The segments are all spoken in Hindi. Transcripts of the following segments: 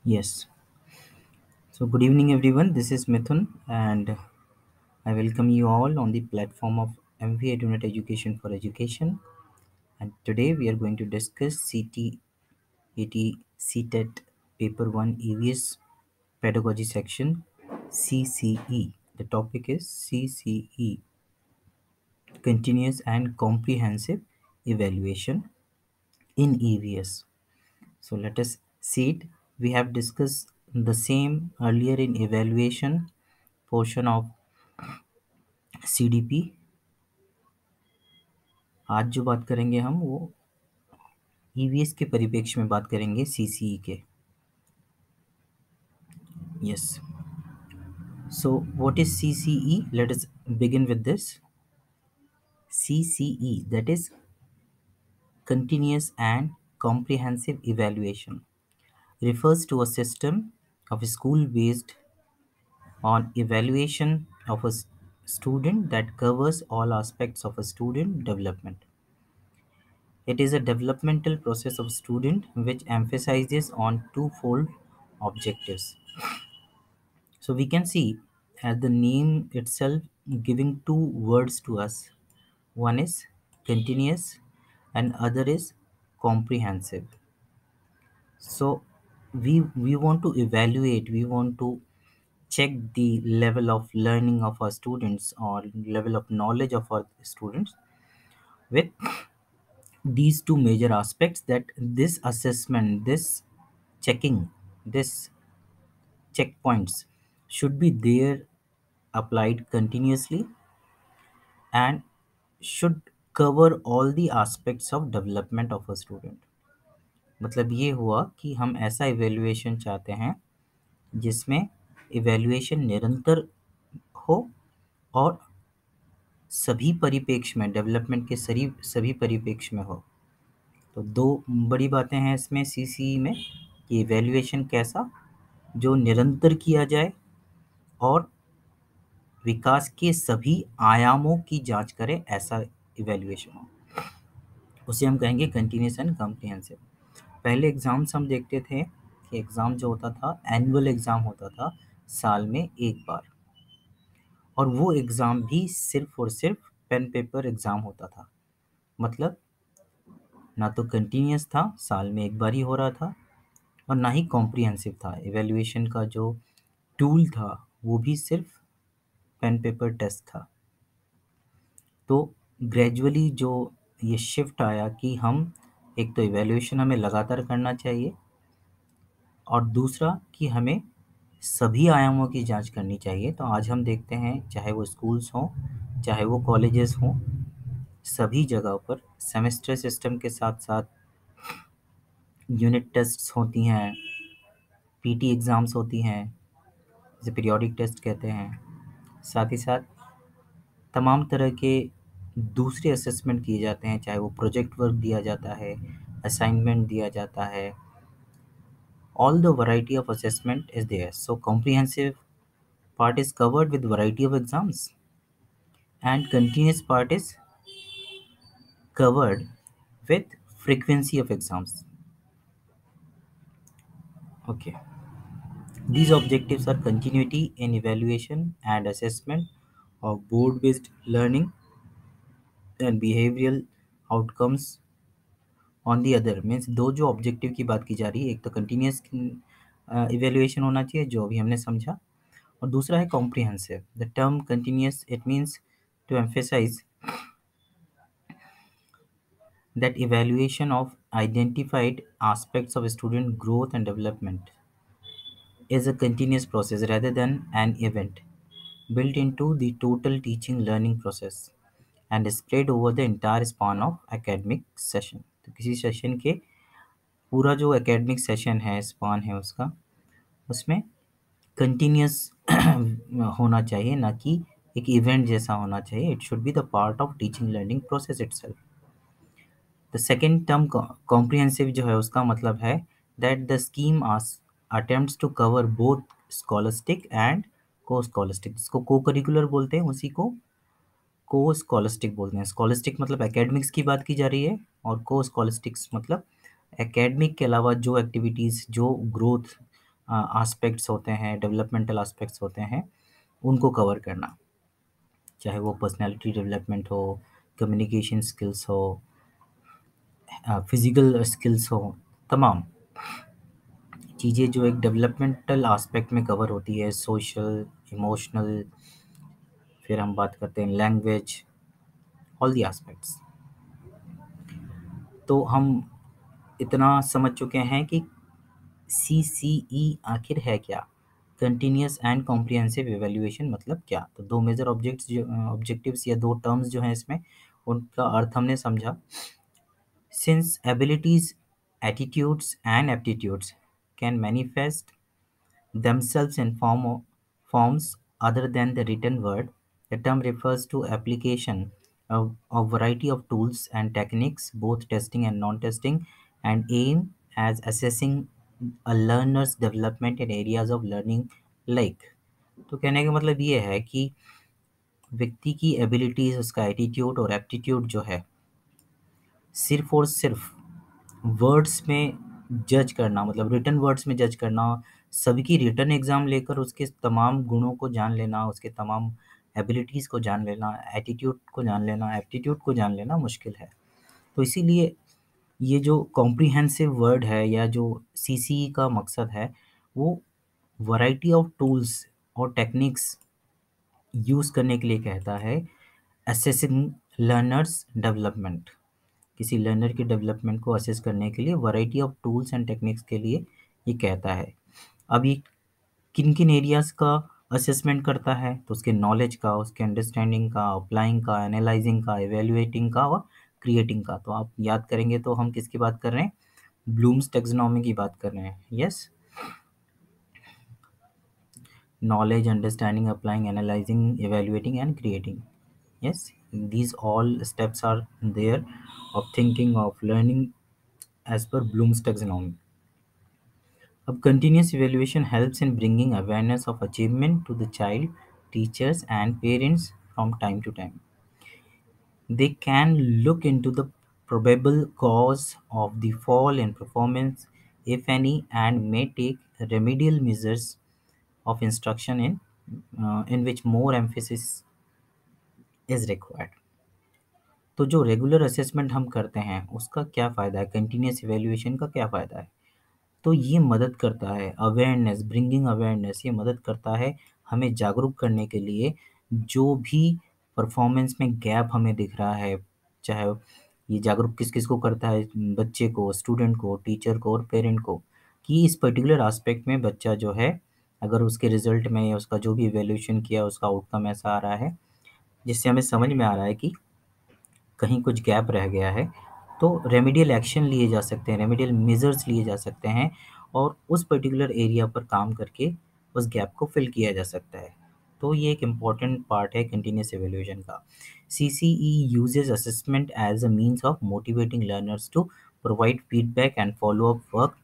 Yes. So, good evening, everyone. This is Mithun, and I welcome you all on the platform of MV Edunit Education for Education. And today we are going to discuss CTET CTET Paper 1 EVS Pedagogy Section CCE. The topic is CCE Continuous and Comprehensive Evaluation in EVS. So, let us see it. We have discussed the same earlier in evaluation portion of CDP। आज जो बात करेंगे हम वो ईवीएस के परिप्रेक्ष्य में बात करेंगे सीसीई के। Yes. So what is CCE? Let us begin with this. CCE, that is continuous and comprehensive evaluation, refers to a system of school based on evaluation of a student that covers all aspects of a student development. It is a developmental process of student which emphasizes on twofold objectives. So we can see as the name itself giving two words to us. One is continuous and other is comprehensive. So we want to evaluate, we want to check the level of learning of our students or level of knowledge of our students with these two major aspects, that this assessment, this checking, this checkpoints should be there applied continuously and should cover all the aspects of development of a student। मतलब ये हुआ कि हम ऐसा इवेल्युएशन चाहते हैं जिसमें इवेल्युएशन निरंतर हो और सभी परिप्रेक्ष्य में, डेवलपमेंट के सभी सभी परिप्रेक्ष्य में हो। तो दो बड़ी बातें हैं इसमें सीसीई में कि इवेल्युएशन कैसा, जो निरंतर किया जाए और विकास के सभी आयामों की जांच करे, ऐसा इवेल्युएशन हो, उसे हम कहेंगे कंटिन्यूस एंड कॉम्प्रिहेंसिव। पहले एग्जाम्स हम देखते थे कि एग्ज़ाम जो होता था एनुअल एग्ज़ाम होता था साल में एक बार, और वो एग्ज़ाम भी सिर्फ और सिर्फ पेन पेपर एग्ज़ाम होता था। मतलब ना तो कंटिन्यूस था, साल में एक बार ही हो रहा था, और ना ही कॉम्प्रिहेंसिव था। इवेल्युएशन का जो टूल था वो भी सिर्फ पेन पेपर टेस्ट था। तो ग्रेजुअली जो ये शिफ्ट आया कि हम एक तो इवेल्युएशन हमें लगातार करना चाहिए और दूसरा कि हमें सभी आयामों की जांच करनी चाहिए। तो आज हम देखते हैं चाहे वो स्कूल्स हों, चाहे वो कॉलेजेस हों, सभी जगह पर सेमेस्टर सिस्टम के साथ साथ यूनिट टेस्ट्स होती हैं, पीटी एग्ज़ाम्स होती हैं, जिसे पीरियोडिक टेस्ट कहते हैं। साथ ही साथ तमाम तरह के दूसरे असेसमेंट किए जाते हैं, चाहे वो प्रोजेक्ट वर्क दिया जाता है, असाइनमेंट दिया जाता है। All the variety of assessment is there. So comprehensive part is covered with variety of exams, and continuous part is covered with frequency of exams. Okay. These objectives are continuity in evaluation and assessment of board-based learning and behavioral outcomes। On the other means दो जो ऑब्जेक्टिव की बात की जा रही है, एक तो कंटिन्यूस इवेल्युएशन होना चाहिए जो अभी हमने समझा, और दूसरा है comprehensive. The term continuous, it means to emphasise that evaluation of identified aspects of student growth and development is a continuous process rather than an event built into the total teaching learning process and spread over the entire span of academic session। तो किसी सेशन के पूरा जो एकेडमिक सेशन है, स्पान है उसका, उसमें कंटिन्यूस होना चाहिए, ना कि एक इवेंट जैसा होना चाहिए। It should be the part of teaching learning process itself. The second term comprehensive जो है उसका मतलब है that the scheme attempts to cover both scholastic and co scholastic. जिसको को करिकुलर बोलते हैं उसी को को स्कॉलस्टिक बोलते हैं। स्कॉलस्टिक मतलब एकेडमिक्स की बात की जा रही है, और को स्कॉलस्टिक्स मतलब एकेडमिक के अलावा जो एक्टिविटीज़, जो ग्रोथ, एस्पेक्ट्स होते हैं, डेवलपमेंटल एस्पेक्ट्स होते हैं, उनको कवर करना। चाहे वो पर्सनैलिटी डेवलपमेंट हो, कम्युनिकेशन स्किल्स हो, फिज़िकल स्किल्स हो, तमाम चीज़ें जो एक डेवलपमेंटल एस्पेक्ट में कवर होती है, सोशल, इमोशनल, फिर हम बात करते हैं लैंग्वेज, ऑल द एस्पेक्ट्स। तो हम इतना समझ चुके हैं कि सीसीई आखिर है क्या, कंटिन्यूस एंड कॉम्प्रिहेंसिव इवैल्यूएशन मतलब क्या। तो दो मेजर ऑब्जेक्टिव्स या दो टर्म्स जो हैं इसमें, उनका अर्थ हमने समझा। Since abilities, attitudes, and aptitudes can manifest themselves in forms other than the written word, the term refers to application of a variety of tools and techniques, both testing and non-testing, and aim as assessing a learner's development in areas of learning like। तो कहने का मतलब ये है कि व्यक्ति की एबिलिटीज, उसका एटीट्यूड और एप्टीट्यूड जो है, सिर्फ और सिर्फ वर्ड्स में जज करना, मतलब रिटन वर्ड्स में जज करना, सबकी रिटन एग्ज़ाम लेकर उसके तमाम गुणों को जान लेना, उसके तमाम एबिलिटीज़ को जान लेना, एटीट्यूड को जान लेना, एप्टीट्यूड को जान लेना मुश्किल है। तो इसीलिए ये जो कॉम्प्रिहेंसिव वर्ड है या जो सीसीई का मकसद है, वो वैरायटी ऑफ टूल्स और टेक्निक्स यूज़ करने के लिए कहता है, असेसिंग लर्नर्स डेवलपमेंट। किसी लर्नर के डेवलपमेंट को असेस करने के लिए variety of tools and techniques के लिए ये कहता है। अब ये किन किन एरियाज़ का असेसमेंट करता है, तो उसके नॉलेज का, उसके अंडरस्टैंडिंग का, अप्लाइंग का, एनालाइजिंग का, इवेल्युएटिंग का और क्रिएटिंग का। तो आप याद करेंगे तो हम किसकी बात कर रहे हैं, ब्लूम्स टेक्सोनॉमी की बात कर रहे हैं। Yes, knowledge, understanding, applying, analyzing, evaluating, and creating. Yes, these all steps are there of thinking, of learning as per Bloom's taxonomy. अब continuous evaluation helps in bringing awareness of achievement to the child, teachers, and parents from time to time. They can look into the probable cause of the fall in performance, if any, and may take remedial measures of instruction in which more emphasis is required। तो जो रेगुलर असेसमेंट हम करते हैं उसका क्या फ़ायदा है, कंटिन्यूस इवैल्यूएशन का क्या फ़ायदा है। तो ये मदद करता है अवेयरनेस, ब्रिंगिंग अवेयरनेस, ये मदद करता है हमें जागरूक करने के लिए। जो भी परफॉर्मेंस में गैप हमें दिख रहा है, चाहे ये जागरूक किस किस को करता है, बच्चे को, स्टूडेंट को, टीचर को और पेरेंट को, कि इस पर्टिकुलर एस्पेक्ट में बच्चा जो है, अगर उसके रिजल्ट में या उसका जो भी इवैल्यूएशन किया उसका आउटकम ऐसा आ रहा है जिससे हमें समझ में आ रहा है कि कहीं कुछ गैप रह गया है, तो रेमेडियल एक्शन लिए जा सकते हैं, रेमेडियल मेजर्स लिए जा सकते हैं और उस पर्टिकुलर एरिया पर काम करके उस गैप को फिल किया जा सकता है। तो ये एक इम्पॉर्टेंट पार्ट है कंटिन्यूस एवोल्यूशन का। CCE uses assessment as a means of motivating learners to provide feedback and follow up work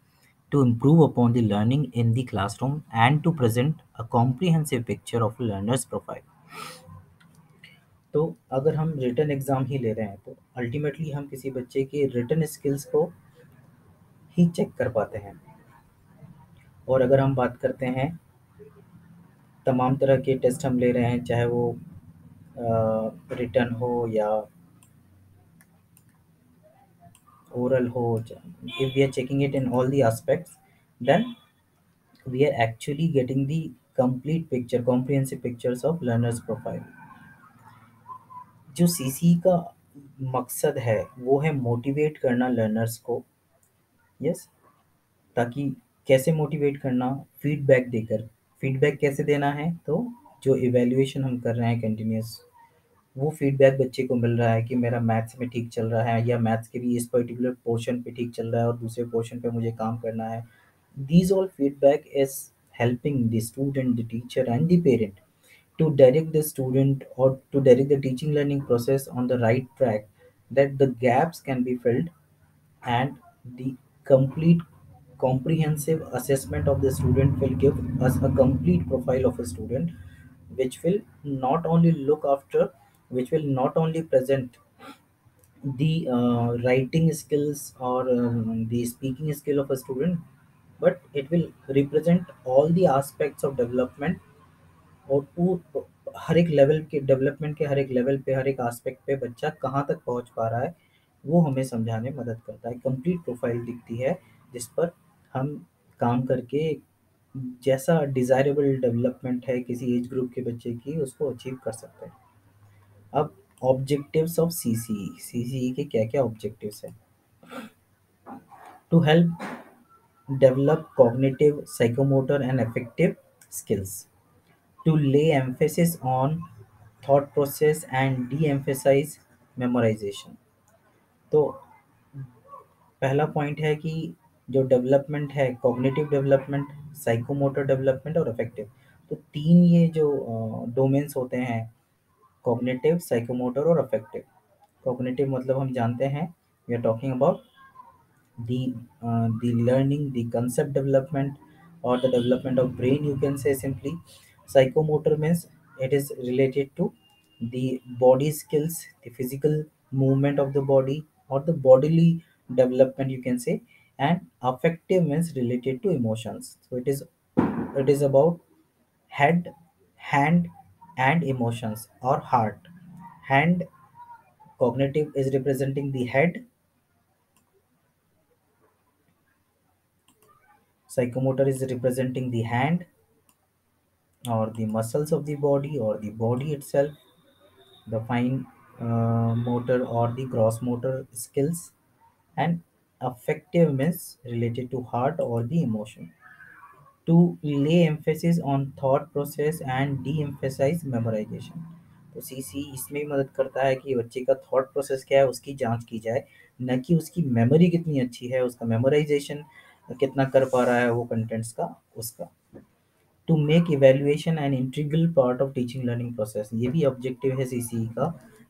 to improve upon the learning in the classroom and to present a comprehensive picture of a learner's profile। तो अगर हम रिटन एग्ज़ाम ही ले रहे हैं तो अल्टीमेटली हम किसी बच्चे के रिटन स्किल्स को ही चेक कर पाते हैं। और अगर हम बात करते हैं, तमाम तरह के टेस्ट हम ले रहे हैं, चाहे वो रिटन हो या ओरल हो, if we are checking it in all the aspects, then we are actually getting the complete picture, comprehensive pictures of learner's profile। जो सीसी का मकसद है वो है मोटिवेट करना लर्नर्स को। यस, ताकि कैसे मोटिवेट करना, फीडबैक देकर। फीडबैक कैसे देना है, तो जो इवैल्यूएशन हम कर रहे हैं कंटिन्यूस, वो फीडबैक बच्चे को मिल रहा है कि मेरा मैथ्स में ठीक चल रहा है या मैथ्स के भी इस पर्टिकुलर पोर्शन पे ठीक चल रहा है और दूसरे पोर्शन पे मुझे काम करना है। These all feedback is helping the student, the teacher and the parent to direct the student or to direct the teaching learning process on the right track, that the gaps can be filled, and the complete comprehensive assessment of the student will give us a complete profile of a student, which will not only look after, which will not only present the writing skills or the speaking skill of a student, but it will represent all the aspects of development, और हर एक लेवल के डेवलपमेंट के हर एक लेवल पे, हर एक एस्पेक्ट पे बच्चा कहाँ तक पहुँच पा रहा है, वो हमें समझाने में मदद करता है। कंप्लीट प्रोफाइल दिखती है जिस पर हम काम करके जैसा डिज़ायरेबल डेवलपमेंट है किसी एज ग्रुप के बच्चे की, उसको अचीव कर सकते हैं। अब ऑब्जेक्टिव्स ऑफ सीसीई, सीसीई के क्या क्या ऑब्जेक्टिव्स हैं? To help develop cognitive, psychomotor and affective skills, to lay emphasis on thought process and de-emphasize memorization। तो पहला पॉइंट है कि जो डेवलपमेंट है, कॉग्निटिव डेवलपमेंट, साइकोमोटर डेवलपमेंट और अफेक्टिव, तो तीन ये जो डोमेन्स होते हैं, कॉग्निटिव, साइकोमोटर और अफेक्टिव। कॉग्निटिव मतलब हम जानते हैं, we are talking about the learning, the concept development, or the development of brain, you can say simply. Psychomotor means it is related to the body skills, the physical movement of the body, or the bodily development, you can say. And affective means related to emotions, so it is about head, hand, and emotions, or heart. Hand, cognitive is representing the head, psychomotor is representing the hand or the muscles of the body or the body itself, the fine motor or the gross motor skills, and affective means related to heart or the emotion. To lay emphasis on thought process and de-emphasize memorization, तो सी सी इसमें भी मदद करता है कि बच्चे का थॉट प्रोसेस क्या है उसकी जांच की जाए, न कि उसकी मेमोरी कितनी अच्छी है, उसका मेमोराइजेशन कितना कर पा रहा है वो कंटेंट्स का, उसका। To make evaluation an integral part of teaching learning process, ये भी ऑब्जेक्टिव है सीसीई का,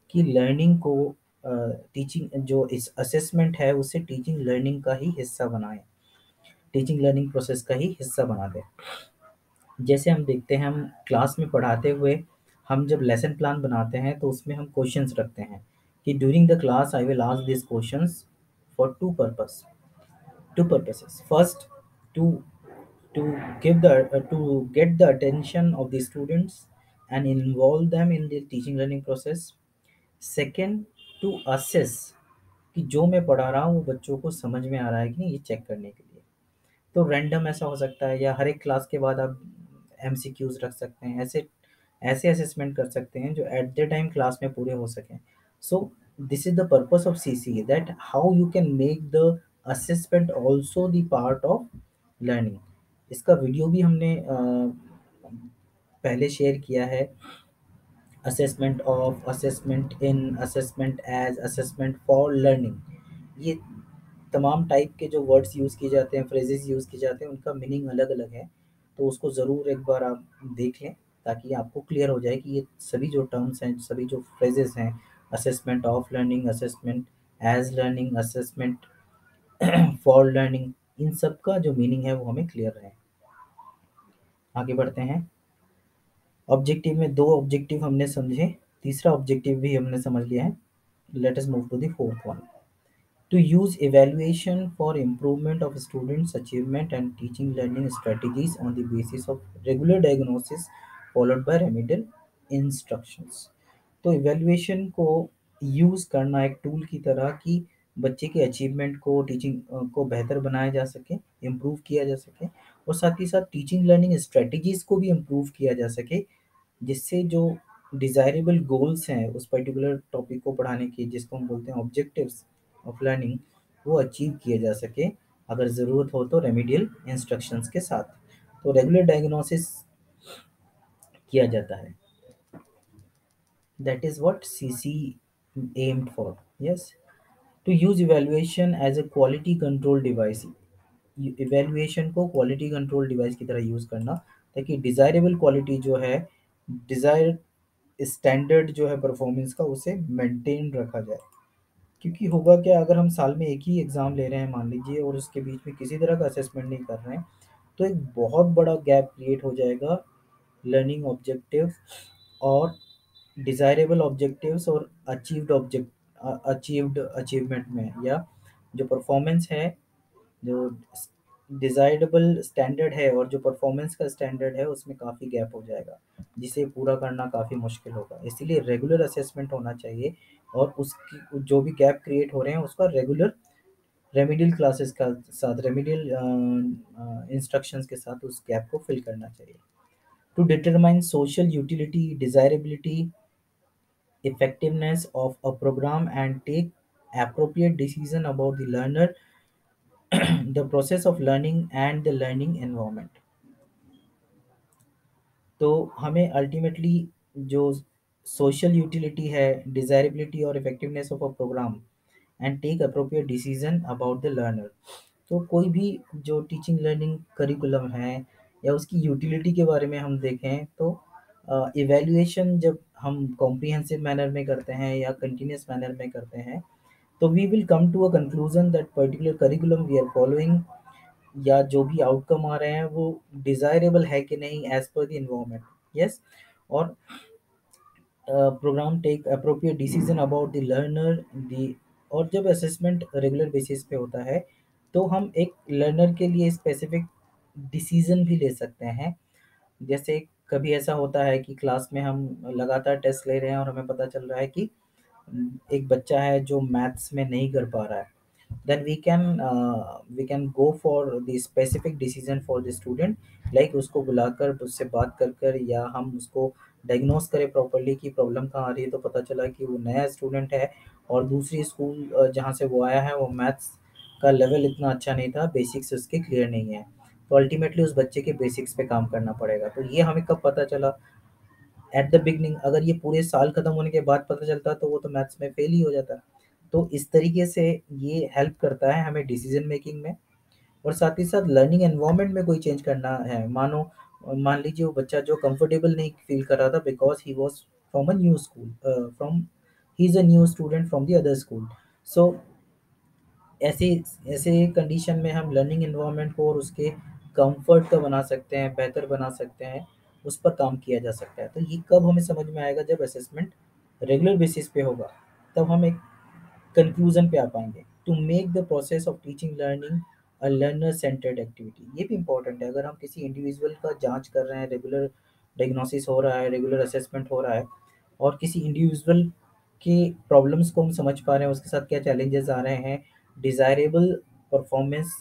कि लर्निंग को टीचिंग जो इस असेसमेंट है उसे टीचिंग लर्निंग का ही हिस्सा बनाए, टीचिंग लर्निंग प्रोसेस का ही हिस्सा बना दे। जैसे हम देखते हैं, हम क्लास में पढ़ाते हुए हम जब लेसन प्लान बनाते हैं तो उसमें हम क्वेश्चंस रखते हैं कि during the class I will ask this questions for two purposes. First, to to to get the attention of the students and involve them in the teaching learning process. Second, to assess कि जो मैं पढ़ा रहा हूँ वो बच्चों को समझ में आ रहा है कि नहीं, ये चेक करने के लिए। तो रैंडम ऐसा हो सकता है, या हर एक क्लास के बाद आप एमसीक्यूज रख सकते हैं, ऐसे ऐसे असेसमेंट कर सकते हैं जो एट द टाइम क्लास में पूरे हो सकें। So this is the purpose of CC, that how you can make the assessment also the part of learning. इसका वीडियो भी हमने पहले शेयर किया है, assessment of, assessment in, assessment as, assessment for learning. ये तमाम टाइप के जो वर्ड्स यूज़ किए जाते हैं, फ्रेजेस यूज़ किए जाते हैं, उनका मीनिंग अलग अलग है। तो उसको ज़रूर एक बार आप देख लें ताकि आपको क्लियर हो जाए कि ये सभी जो टर्म्स हैं, सभी जो फ्रेजेस हैं, assessment of learning, assessment as learning, assessment for learning, इन सब का जो मीनिंग है वो हमें क्लियर रहे। आगे बढ़ते हैं। ऑब्जेक्टिव में दो ऑब्जेक्टिव हमने समझे, तीसरा ऑब्जेक्टिव भी हमने समझ लिया है। Let us move to the fourth one. To use evaluation for improvement of students' achievement and teaching learning strategies on the basis of regular diagnosis followed by remedial instructions। तो इवैल्यूएशन को यूज़ करना एक टूल की तरह कि बच्चे के अचीवमेंट को, टीचिंग को बेहतर बनाया जा सके, इम्प्रूव किया जा सके, और साथ ही साथ टीचिंग लर्निंग स्ट्रेटजीज़ को भी इम्प्रूव किया जा सके, जिससे जो डिज़ायरेबल गोल्स हैं उस पर्टिकुलर टॉपिक को पढ़ाने की, जिसको हम बोलते हैं ऑब्जेक्टिव्स ऑफ लर्निंग, वो अचीव किए जा सके, अगर ज़रूरत हो तो रेमेडियल इंस्ट्रक्शंस के साथ। तो रेगुलर डायग्नोसिस किया जाता है, that is what CC aimed for. Yes, to use evaluation as a quality control device, evaluation को क्वालिटी कंट्रोल डिवाइस की तरह यूज़ करना, ताकि डिज़ायरेबल क्वालिटी जो है, डिज़ायर स्टैंडर्ड जो है परफॉर्मेंस का, उसे मेंटेन रखा जाए। क्योंकि होगा क्या, अगर हम साल में एक ही एग्ज़ाम ले रहे हैं मान लीजिए, और उसके बीच में किसी तरह का असेसमेंट नहीं कर रहे हैं, तो एक बहुत बड़ा गैप क्रिएट हो जाएगा लर्निंग ऑब्जेक्टिव और डिज़ायरेबल ऑब्जेक्टिव्स और अचीव्ड अचीवमेंट में, या जो परफॉर्मेंस है, जो डिजायरेबल स्टैंडर्ड है और जो परफॉर्मेंस का स्टैंडर्ड है उसमें काफ़ी गैप हो जाएगा, जिसे पूरा करना काफ़ी मुश्किल होगा। इसीलिए रेगुलर असेसमेंट होना चाहिए और उसकी जो भी गैप क्रिएट हो रहे हैं उसका रेगुलर रेमेडियल क्लासेस का साथ, रेमेडियल इंस्ट्रक्शंस के साथ उस गैप को फिल करना चाहिए। To determine social utility, desirability, effectiveness of a program and take appropriate decision about the learner, the process of learning and the learning environment। तो हमें अल्टीमेटली जो सोशल यूटिलिटी है, डिजायरेबिलिटी और effectiveness of a program and take appropriate decision about the learner. तो कोई भी जो टीचिंग लर्निंग करिकुलम है या उसकी यूटिलिटी के बारे में हम देखें तो इवैल्यूएशन जब हम कॉम्प्रिहेंसिव मैनर में करते हैं या कंटिन्यूस मैनर में करते हैं, तो we will come to a conclusion that particular curriculum we are following या जो भी आउटकम आ रहे हैं वो डिजायरेबल है कि नहीं as per the environment. Yes. और programme take appropriate decision about the learner दी। और जब असेसमेंट रेगुलर बेसिस पे होता है तो हम एक लर्नर के लिए स्पेसिफिक डिसीजन भी ले सकते हैं। जैसे कभी ऐसा होता है कि क्लास में हम लगातार टेस्ट ले रहे हैं और हमें पता चल रहा है कि एक बच्चा है जो मैथ्स में नहीं कर पा रहा है, then we can go for the specific decision for the student, like उसको बुलाकर उससे बात कर कर या हम उसको डायग्नोस करें प्रॉपरली कि प्रॉब्लम कहाँ आ रही है। तो पता चला कि वो नया स्टूडेंट है और दूसरी स्कूल जहाँ से वो आया है वो मैथ्स का लेवल इतना अच्छा नहीं था, बेसिक्स उसके क्लियर नहीं है। तो अल्टीमेटली उस बच्चे के बेसिक्स पे काम करना पड़ेगा। तो ये हमें कब पता चला? At the beginning. अगर ये पूरे साल खत्म होने के बाद पता चलता तो वो तो मैथ्स में फेल ही हो जाता। तो इस तरीके से ये हेल्प करता है हमें डिसीजन मेकिंग में। और साथ ही साथ लर्निंग एनवायरनमेंट में कोई चेंज करना है, मान लीजिए वो बच्चा जो कंफर्टेबल नहीं फील कर रहा था because he was from a new school, from he is a new student from the other school. So ऐसे ऐसे कंडीशन में हम लर्निंग एनवायरनमेंट को और उसके कंफर्ट का बना सकते हैं, बेहतर बना सकते हैं, उस पर काम किया जा सकता है। तो ये कब हमें समझ में आएगा? जब असेसमेंट रेगुलर बेसिस पे होगा, तब हम एक कंक्लूजन पे आ पाएंगे। To make the process of teaching learning a learner centred activity, ये भी इंपॉर्टेंट है। अगर हम किसी इंडिविजुअल का जांच कर रहे हैं, रेगुलर डायग्नोसिस हो रहा है, रेगुलर असेसमेंट हो रहा है और किसी इंडिविजुअल के प्रॉब्लम्स को हम समझ पा रहे हैं, उसके साथ क्या चैलेंजेस आ रहे हैं, डिज़ायरेबल परफॉर्मेंस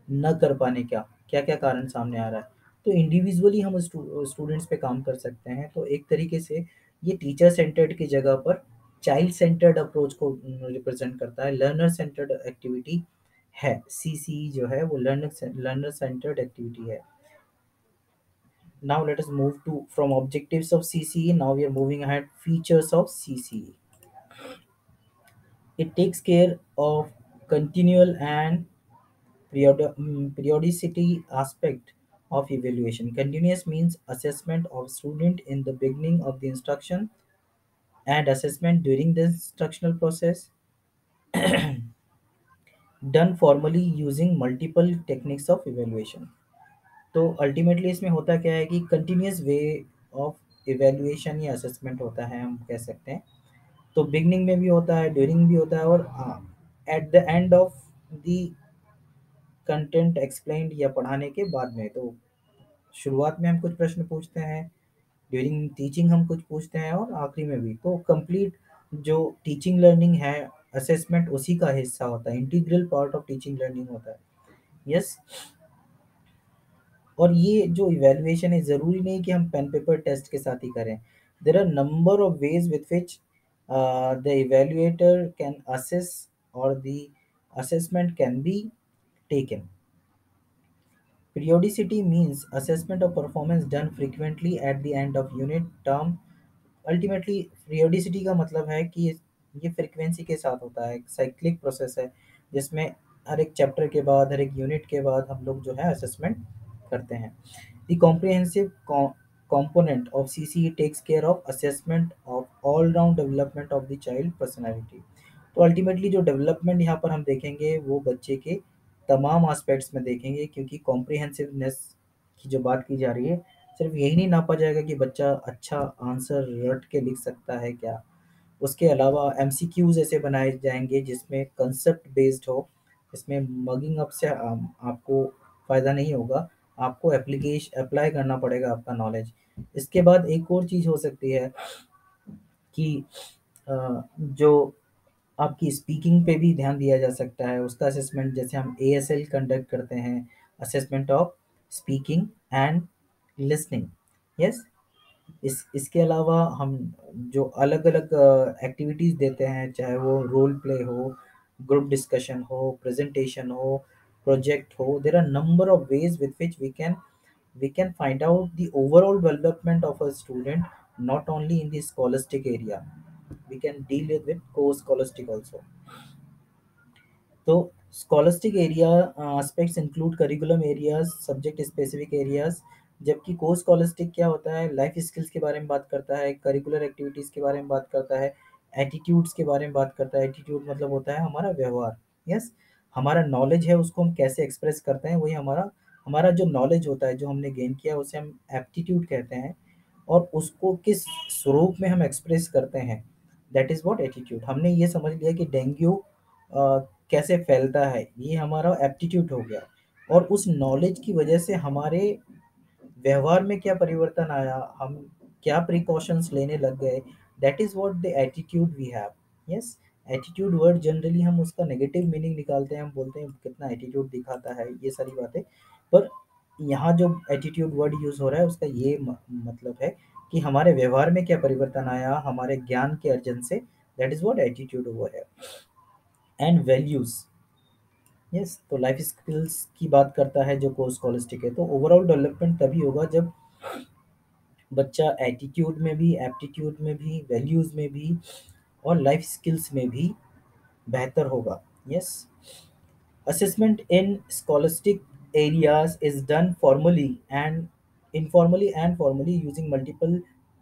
न कर पाने का क्या-क्या कारण सामने आ रहा है, तो इंडिविजुअली हम स्टूडेंट्स पे काम कर सकते हैं। तो एक तरीके से ये टीचर सेंटर्ड की जगह पर चाइल्ड सेंटर्ड अप्रोच को रिप्रेजेंट करता है। लर्नर सेंटर्ड एक्टिविटी है, सीसीई जो है वो लर्नर सेंटर्ड एक्टिविटी है। Now let us move to from objectives of CCE. Now we are moving ahead features of CCE. It takes care of continual and periodicity aspect of evaluation. Continuous means assessment of student in the beginning of the instruction and assessment during the instructional process, done formally using multiple techniques of evaluation। तो अल्टीमेटली इसमें होता क्या है कि कंटिन्यूस वे ऑफ इवेल्युएशन या असेसमेंट होता है, हम कह सकते हैं। तो बिगनिंग में भी होता है, ड्यूरिंग भी होता है और eight the end of the content explained या पढ़ाने के बाद में। तो शुरुआत में हम कुछ प्रश्न पूछते हैं, ड्यूरिंग टीचिंग हम कुछ पूछते हैं और आखिरी में भी। तो कंप्लीट जो टीचिंग लर्निंग है, असेसमेंट उसी का हिस्सा होता है, integral part of teaching learning होता है। यस। और ये जो इवैल्यूएशन है, ज़रूरी नहीं कि हम पेन पेपर टेस्ट के साथ ही करें। There are number of ways with which the evaluator can assess और the assessment can be taken. Periodicity means assessment of performance done frequently at the end of unit term। Ultimately periodicity का मतलब है कि ये फ्रीक्वेंसी के साथ होता है, एक साइक्लिक प्रोसेस है जिसमें हर एक चैप्टर के बाद, हर एक यूनिट के बाद हम लोग जो है असेसमेंट करते हैं। The comprehensive component of CCE takes care of assessment of all round development of the child personality। तो अल्टीमेटली जो डेवलपमेंट यहाँ पर हम देखेंगे वो बच्चे के तमाम एस्पेक्ट्स में देखेंगे, क्योंकि कॉम्प्रिहेंसिवनेस की जो बात की जा रही है, सिर्फ यही नहीं नापा जाएगा कि बच्चा अच्छा आंसर रट के लिख सकता है क्या। उसके अलावा एमसीक्यूज ऐसे बनाए जाएंगे जिसमें कंसेप्ट बेस्ड हो, इसमें मगिंग अप से आपको फ़ायदा नहीं होगा, आपको अप्लाई करना पड़ेगा आपका नॉलेज। इसके बाद एक और चीज़ हो सकती है कि जो आपकी स्पीकिंग पे भी ध्यान दिया जा सकता है, उसका असेसमेंट जैसे हम एएसएल कंडक्ट करते हैं, assessment of speaking and listening. Yes, इसके अलावा हम जो अलग-अलग एक्टिविटीज़ देते हैं, चाहे वो रोल प्ले हो, ग्रुप डिस्कशन हो, प्रेज़ेंटेशन हो, प्रोजेक्ट हो, there are number of ways with which we can find out the overall development of a student, not only in the scholastic area. We can deal with co-scholastic also. तो scholastic area aspects include curriculum areas, subject specific areas, जबकि को स्कॉलस्टिक क्या होता है, लाइफ स्किल्स के बारे में बात करता है, करिकुलर एक्टिविटीज़ के बारे में बात करता है, एटीट्यूड्स के बारे में बात करता है। एटीट्यूड मतलब होता है हमारा व्यवहार। यस, हमारा नॉलेज है उसको हम कैसे एक्सप्रेस करते हैं, वही हमारा हमारा जो नॉलेज होता है जो हमने गेन किया उसे हम एप्टीट्यूड कहते हैं, और उसको किस स्वरूप में हम एक्सप्रेस करते हैं, दैट इज़ व्हाट एटीट्यूड। हमने ये समझ लिया कि डेंगू कैसे फैलता है, ये हमारा एप्टीट्यूड हो गया, और उस नॉलेज की वजह से हमारे व्यवहार में क्या परिवर्तन आया, हम क्या प्रिकॉशंस लेने लग गए, that is what the attitude we have. Yes, attitude word generally हम उसका नेगेटिव मीनिंग निकालते हैं, हम बोलते हैं कितना एटीट्यूड दिखाता है, ये सारी बातें। पर यहाँ जो एटीट्यूड वर्ड यूज़ हो रहा है उसका ये मतलब है कि हमारे व्यवहार में क्या परिवर्तन आया हमारे ज्ञान के अर्जन से, that is what attitude over है। And values. यस, तो लाइफ स्किल्स की बात करता है जो कोर्स स्कॉलस्टिक है, तो ओवरऑल डेवलपमेंट तभी होगा जब बच्चा एटीट्यूड में भी, एप्टीट्यूड में भी, वैल्यूज़ में भी और लाइफ स्किल्स में भी बेहतर होगा। Yes, assessment in scholastic areas is done informally and formally using multiple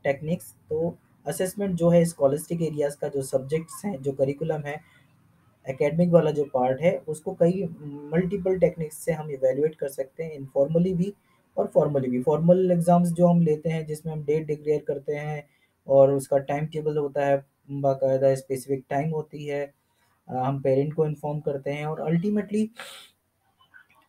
techniques। तो असेसमेंट जो है स्कॉलस्टिक एरियाज का, जो सब्जेक्ट्स हैं, जो करिकुलम है, एकेडमिक वाला जो पार्ट है, उसको कई मल्टीपल टेक्निक्स से हम इवेलुएट कर सकते हैं, इनफॉर्मली भी और फॉर्मली भी। फॉर्मल एग्जाम्स जो हम लेते हैं जिसमें हम डेट डिक्लेयर करते हैं और उसका टाइम टेबल होता है, बाकायदा स्पेसिफिक टाइम होती है, हम पेरेंट को इन्फॉर्म करते हैं, और अल्टीमेटली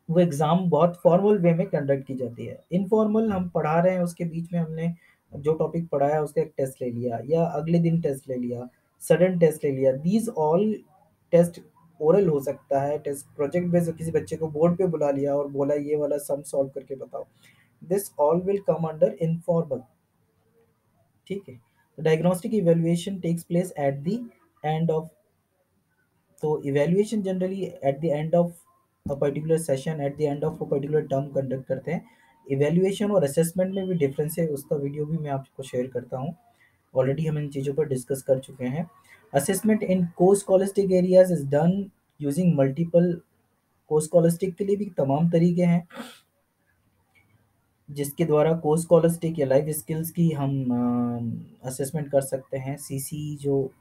वो एग्ज़ाम बहुत फॉर्मल वे में कंडक्ट की जाती है। इनफॉर्मल हम पढ़ा रहे हैं, उसके बीच में हमने जो टॉपिक पढ़ाया उसका एक टेस्ट ले लिया, या अगले दिन टेस्ट ले लिया, सडन टेस्ट ले लिया। दीज ऑल टेस्ट ओरल हो सकता है, टेस्ट प्रोजेक्ट बेस्ड, किसी बच्चे को बोर्ड पे बुला लिया और बोला ये वाला सम सॉल्व करके बताओ, this all will come under informal. ठीक है, diagnostic evaluation takes place at the end of, तो evaluation generally at the end of a particular session, at the end of a particular term conduct करते हैं। इवैल्यूएशन और असेसमेंट में भी डिफरेंस है, उसका वीडियो भी मैं आपको शेयर करता हूँ। ऑलरेडी हम इन चीज़ों पर डिस्कस कर चुके हैं। असेसमेंट इन को scholastic areas is done using multiple, को स्कॉलस्टिक के लिए भी तमाम तरीके हैं जिसके द्वारा को स्कॉलस्टिक या लाइफ स्किल्स की हम असेसमेंट कर सकते हैं। सीसी जो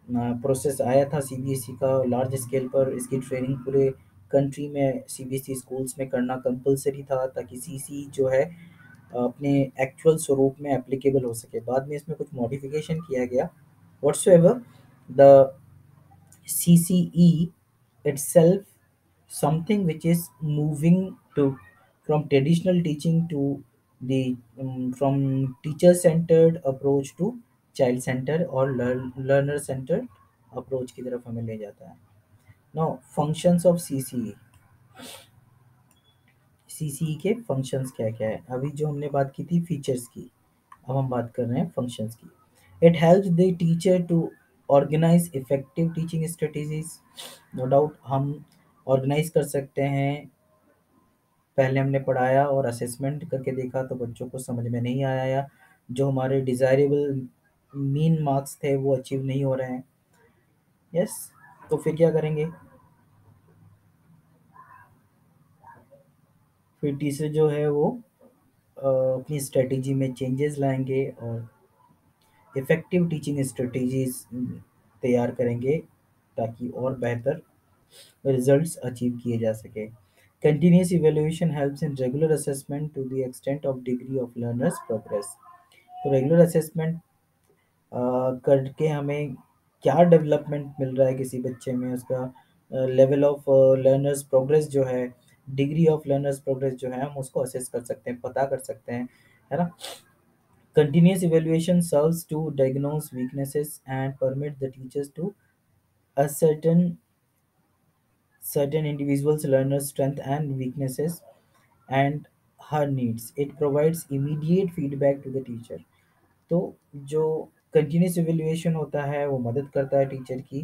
प्रोसेस आया था सीबीएसई का लार्ज स्केल पर, इसकी ट्रेनिंग पूरे कंट्री में सीबीएसई स्कूल्स में करना कंपलसरी था, ताकि सीसी जो है अपने एक्चुअल स्वरूप में एप्लीकेबल हो सके। बाद में इसमें कुछ मॉडिफिकेशन किया गया। Whatsoever the CCE itself, something which is moving to from traditional teaching to the from teacher centered approach to child centered और learner centered approach की तरफ हमें ले जाता है। Now functions of CCE, CCE के फंक्शंस क्या क्या है, अभी जो हमने बात की थी फीचर्स की, अब हम बात कर रहे हैं फंक्शंस की। It helps the teacher to organise effective teaching strategies. No doubt हम ऑर्गेनाइज कर सकते हैं। पहले हमने पढ़ाया और असेसमेंट करके देखा तो बच्चों को समझ में नहीं आया, या जो हमारे डिज़ायरेबल मीन मार्क्स थे वो अचीव नहीं हो रहे हैं। यस, तो फिर क्या करेंगे, फिर टीचर जो है वो अपनी स्ट्रेटेजी में चेंजेस लाएंगे और इफ़ेक्टिव टीचिंग स्ट्रेटेजीज़ तैयार करेंगे, ताकि और बेहतर रिजल्ट्स अचीव किए जा सके। Continuous evaluation helps in regular assessment to the extent of degree of learners progress. तो रेगुलर असेसमेंट करके हमें क्या डेवलपमेंट मिल रहा है किसी बच्चे में, उसका लेवल ऑफ लर्नर्स प्रोग्रेस जो है, डिग्री ऑफ लर्नर्स प्रोग्रेस जो है, हम उसको असेस कर सकते हैं, पता कर सकते हैं, है ना। Continuous evaluation serves to diagnose weaknesses and permit the teachers to ascertain certain individuals learners strength and weaknesses and her needs. It provides immediate feedback to the teacher. तो जो कंटिन्यूस इवैल्यूएशन होता है वो मदद करता है टीचर की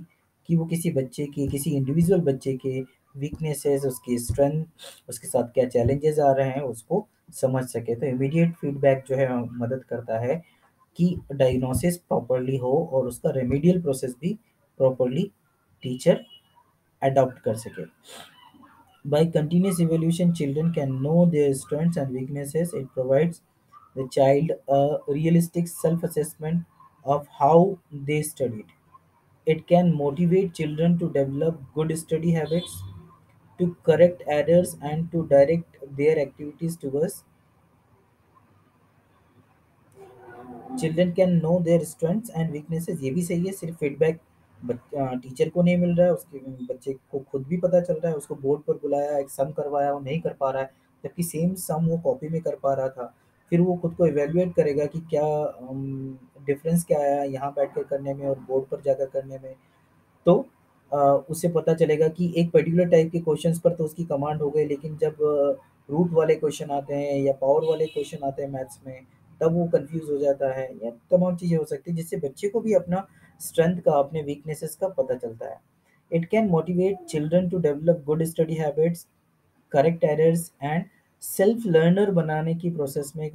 कि वो किसी बच्चे की, किसी इंडिविजुअल बच्चे के वीकनेसेस, उसकी स्ट्रेंथ, उसके साथ क्या चैलेंजेस आ रहे हैं उसको समझ सके। तो इमीडिएट फीडबैक जो है मदद करता है कि डायग्नोसिस प्रॉपरली हो और उसका रेमेडियल प्रोसेस भी प्रॉपरली टीचर अडॉप्ट कर सके। By continuous evaluation, children can know their strengths and weaknesses. It provides the child a realistic self assessment of how they studied. It can motivate children to develop good study habits, to correct errors, and to direct their activities towards children can know their strengths and weaknesses. ये भी सही है, सिर्फ फीडबैक टीचर को नहीं मिल रहा है, उसके बच्चे को खुद भी पता चल रहा है। उसको बोर्ड पर बुलाया, एक सम करवाया, वो नहीं कर पा रहा है, जबकि सेम सम वो कॉपी में कर पा रहा था। फिर वो खुद को इवेल्युएट करेगा कि क्या डिफरेंस क्या आया यहाँ बैठ कर करने में और बोर्ड पर जाकर करने में। तो उससे पता चलेगा कि एक पर्टिकुलर टाइप के क्वेश्चंस पर तो उसकी कमांड हो गई, लेकिन जब रूट वाले क्वेश्चन आते हैं या पावर वाले क्वेश्चन आते हैं मैथ्स में, तब वो कंफ्यूज हो जाता है। या तमाम चीज़ें हो सकती हैं जिससे बच्चे को भी अपना स्ट्रेंथ का, अपने वीकनेसेस का पता चलता है। It can motivate children to develop good study habits, correct errors and self learner बनाने की प्रोसेस में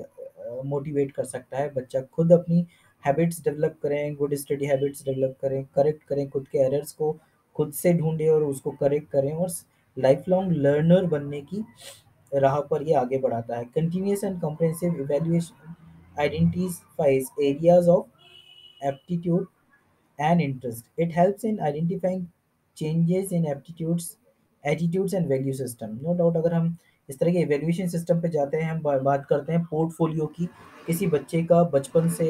मोटिवेट कर सकता है। बच्चा खुद अपनी हैबिट्स डेवलप करें, गुड स्टडी हैबिट्स डेवलप करें, करेक्ट करें खुद के एरर्स को, खुद से ढूंढें और उसको करेक्ट करें, और लाइफ लॉन्ग लर्नर बनने की राह पर ये आगे बढ़ाता है। Continuous and comprehensive evaluation identifies areas of aptitude and interest. It helps in identifying changes in aptitudes, attitudes and value system. No doubt अगर हम इस तरह के evaluation system पे जाते हैं, हम बात करते हैं पोर्टफोलियो की, किसी बच्चे का बचपन से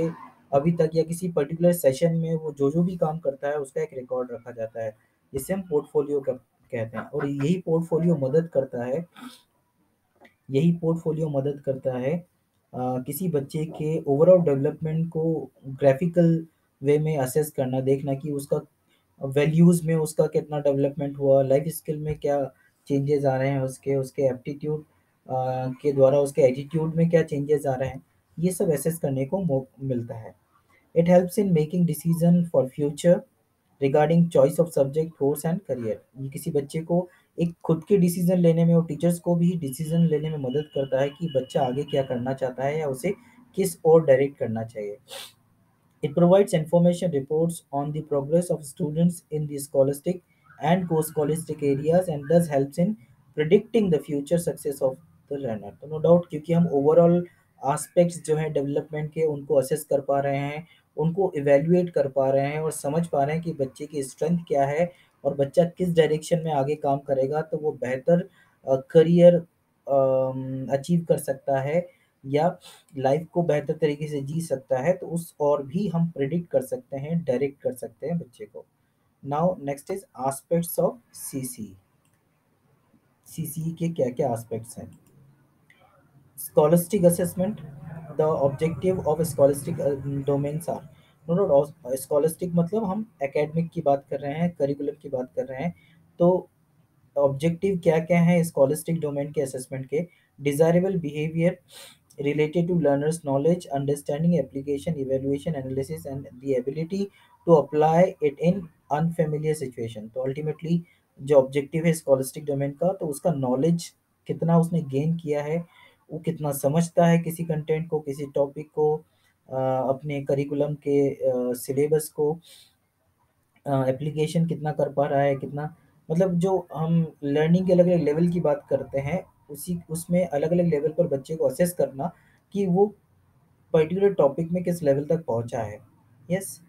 अभी तक या किसी पर्टिकुलर सेशन में वो जो भी काम करता है उसका एक रिकॉर्ड रखा जाता है, जिसे हम पोर्टफोलियो कहते हैं। और यही पोर्टफोलियो मदद करता है किसी बच्चे के ओवरऑल डेवलपमेंट को ग्राफिकल वे में असेस करना, देखना कि उसका वैल्यूज़ में उसका कितना डेवलपमेंट हुआ, लाइफ स्किल में क्या चेंजेस आ रहे हैं, उसके उसके एप्टीट्यूड के द्वारा उसके एटीट्यूड में क्या चेंजेस आ रहे हैं, ये सब असेस करने को मिलता है। It helps in making decision for future regarding choice of subject, course and career. ये किसी बच्चे को एक खुद के डिसीजन लेने में और टीचर्स को भी डिसीजन लेने में मदद करता है कि बच्चा आगे क्या करना चाहता है या उसे किस ओर डायरेक्ट करना चाहिए। It provides information reports on the progress of students in the scholastic and co-scholastic areas and thus helps in predicting the future success of the learner। तो नो डाउट क्योंकि हम ओवरऑल एस्पेक्ट्स जो हैं डेवलपमेंट के उनको असेस कर पा रहे हैं, उनको इवेल्युएट कर पा रहे हैं और समझ पा रहे हैं कि बच्चे की स्ट्रेंथ क्या है और बच्चा किस डायरेक्शन में आगे काम करेगा तो वो बेहतर करियर अचीव कर सकता है या लाइफ को बेहतर तरीके से जी सकता है, तो उस और भी हम प्रिडिक्ट कर सकते हैं, डायरेक्ट कर सकते हैं बच्चे को। Now next is aspects of CC. CC के क्या क्या एस्पेक्ट्स हैं? Scholastic assessment. The objective of scholastic domains are, no doubt scholastic मतलब हम एकेडमिक की बात कर रहे हैं, करिकुलम की बात कर रहे हैं। तो ऑब्जेक्टिव क्या क्या है स्कॉलस्टिक डोमेन के असेसमेंट के? Desirable behaviour related to learners knowledge, understanding, application, evaluation, analysis and the ability to apply it in unfamiliar situation। तो अल्टीमेटली जो ऑब्जेक्टिव है स्कॉलस्टिक डोमेन का, तो उसका नॉलेज कितना उसने गेन किया है, वो कितना समझता है किसी कंटेंट को, किसी टॉपिक को, अपने करिकुलम के सिलेबस को एप्लीकेशन कितना कर पा रहा है, कितना, मतलब जो हम लर्निंग के अलग अलग लेवल की बात करते हैं, उसी उसमें अलग अलग लेवल पर बच्चे को असेस करना कि वो पर्टिकुलर टॉपिक में किस लेवल तक पहुंचा है। Yes,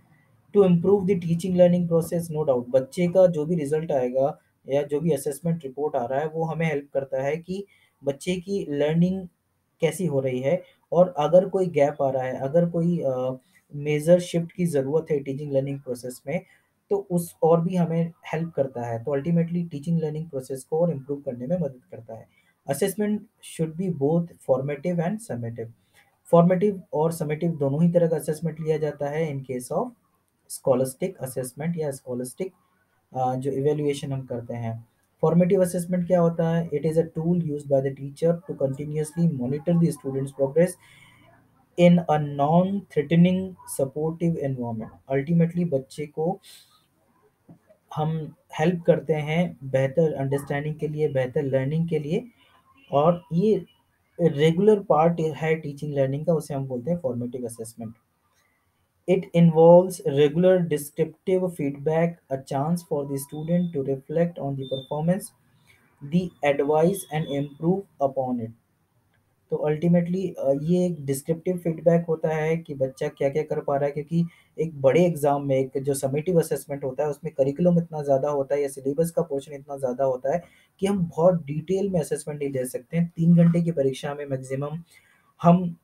to improve the teaching learning process. No doubt बच्चे का जो भी रिजल्ट आएगा या जो भी असेसमेंट रिपोर्ट आ रहा है वो हमें हेल्प करता है कि बच्चे की लर्निंग कैसी हो रही है, और अगर कोई गैप आ रहा है, अगर कोई मेजर शिफ्ट की ज़रूरत है टीचिंग लर्निंग प्रोसेस में, तो उस और भी हमें हेल्प करता है। तो अल्टीमेटली टीचिंग लर्निंग प्रोसेस को और इम्प्रूव करने में मदद करता है। Assessment should be both formative and summative. Formative और समेटिव दोनों ही तरह का असेसमेंट लिया जाता है in case of scholastic assessment या स्कॉलस्टिक जो इवेल्युएशन हम करते हैं। फॉर्मेटिव असेसमेंट क्या होता है? It is a tool used by the teacher to continuously monitor the students progress in a non threatening supportive environment. Ultimately बच्चे को हम हेल्प करते हैं बेहतर अंडरस्टैंडिंग के लिए, बेहतर लर्निंग के लिए, और ये रेगुलर पार्ट है टीचिंग लर्निंग का, उसे हम बोलते हैं formative assessment. It involves regular descriptive feedback, a chance for the student to reflect on the performance, the advice and improve upon it। तो अल्टीमेटली ये एक डिस्क्रिप्टिव फीडबैक होता है कि बच्चा क्या क्या कर पा रहा है, क्योंकि एक बड़े एग्जाम में एक जो समेटिव असेसमेंट होता है उसमें करिकुलम इतना ज़्यादा होता है या सिलेबस का पोर्शन इतना ज़्यादा होता है कि हम बहुत डिटेल में असेसमेंट नहीं ले सकते हैं। 3 घंटे की परीक्षा में मैक्सिमम हम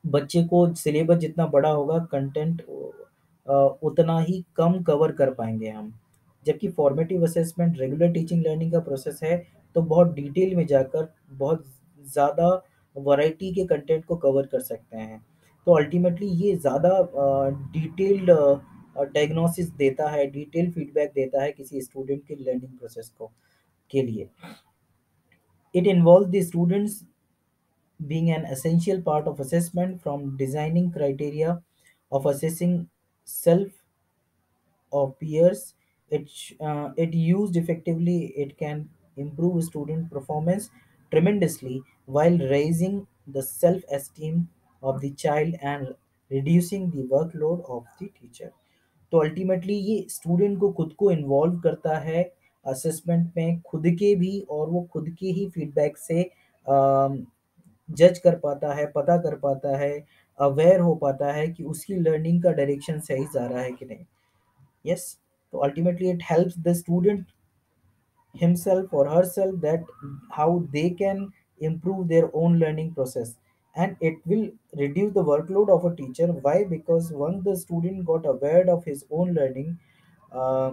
बच्चे को सिलेबस जितना बड़ा होगा कंटेंट उतना ही कम कवर कर पाएंगे हम। जबकि formative assessment regular teaching learning का प्रोसेस है, तो बहुत डिटेल में जाकर बहुत ज़्यादा वैरायटी के कंटेंट को कवर कर सकते हैं। तो अल्टीमेटली ये ज़्यादा डिटेल्ड डायग्नोसिस देता है, डिटेल फीडबैक देता है किसी स्टूडेंट के लर्निंग प्रोसेस को के लिए। It involve the students being an essential part of assessment, from designing criteria of assessing self or peers. It used effectively, it can improve student performance tremendously while raising the self-esteem of the child and reducing the workload of the teacher। तो अल्टीमेटली ये स्टूडेंट को खुद को इन्वॉल्व करता है असेसमेंट में, खुद के भी, और वो खुद के ही फीडबैक से जज कर पाता है, पता कर पाता है, अवेयर हो पाता है कि उसकी लर्निंग का डायरेक्शन सही जा रहा है कि नहीं। यस। तो ultimately it helps the student himself or herself that how they can improve their own learning process, and it will reduce the workload of a teacher। Why? Because once the student got aware of his own learning, uh,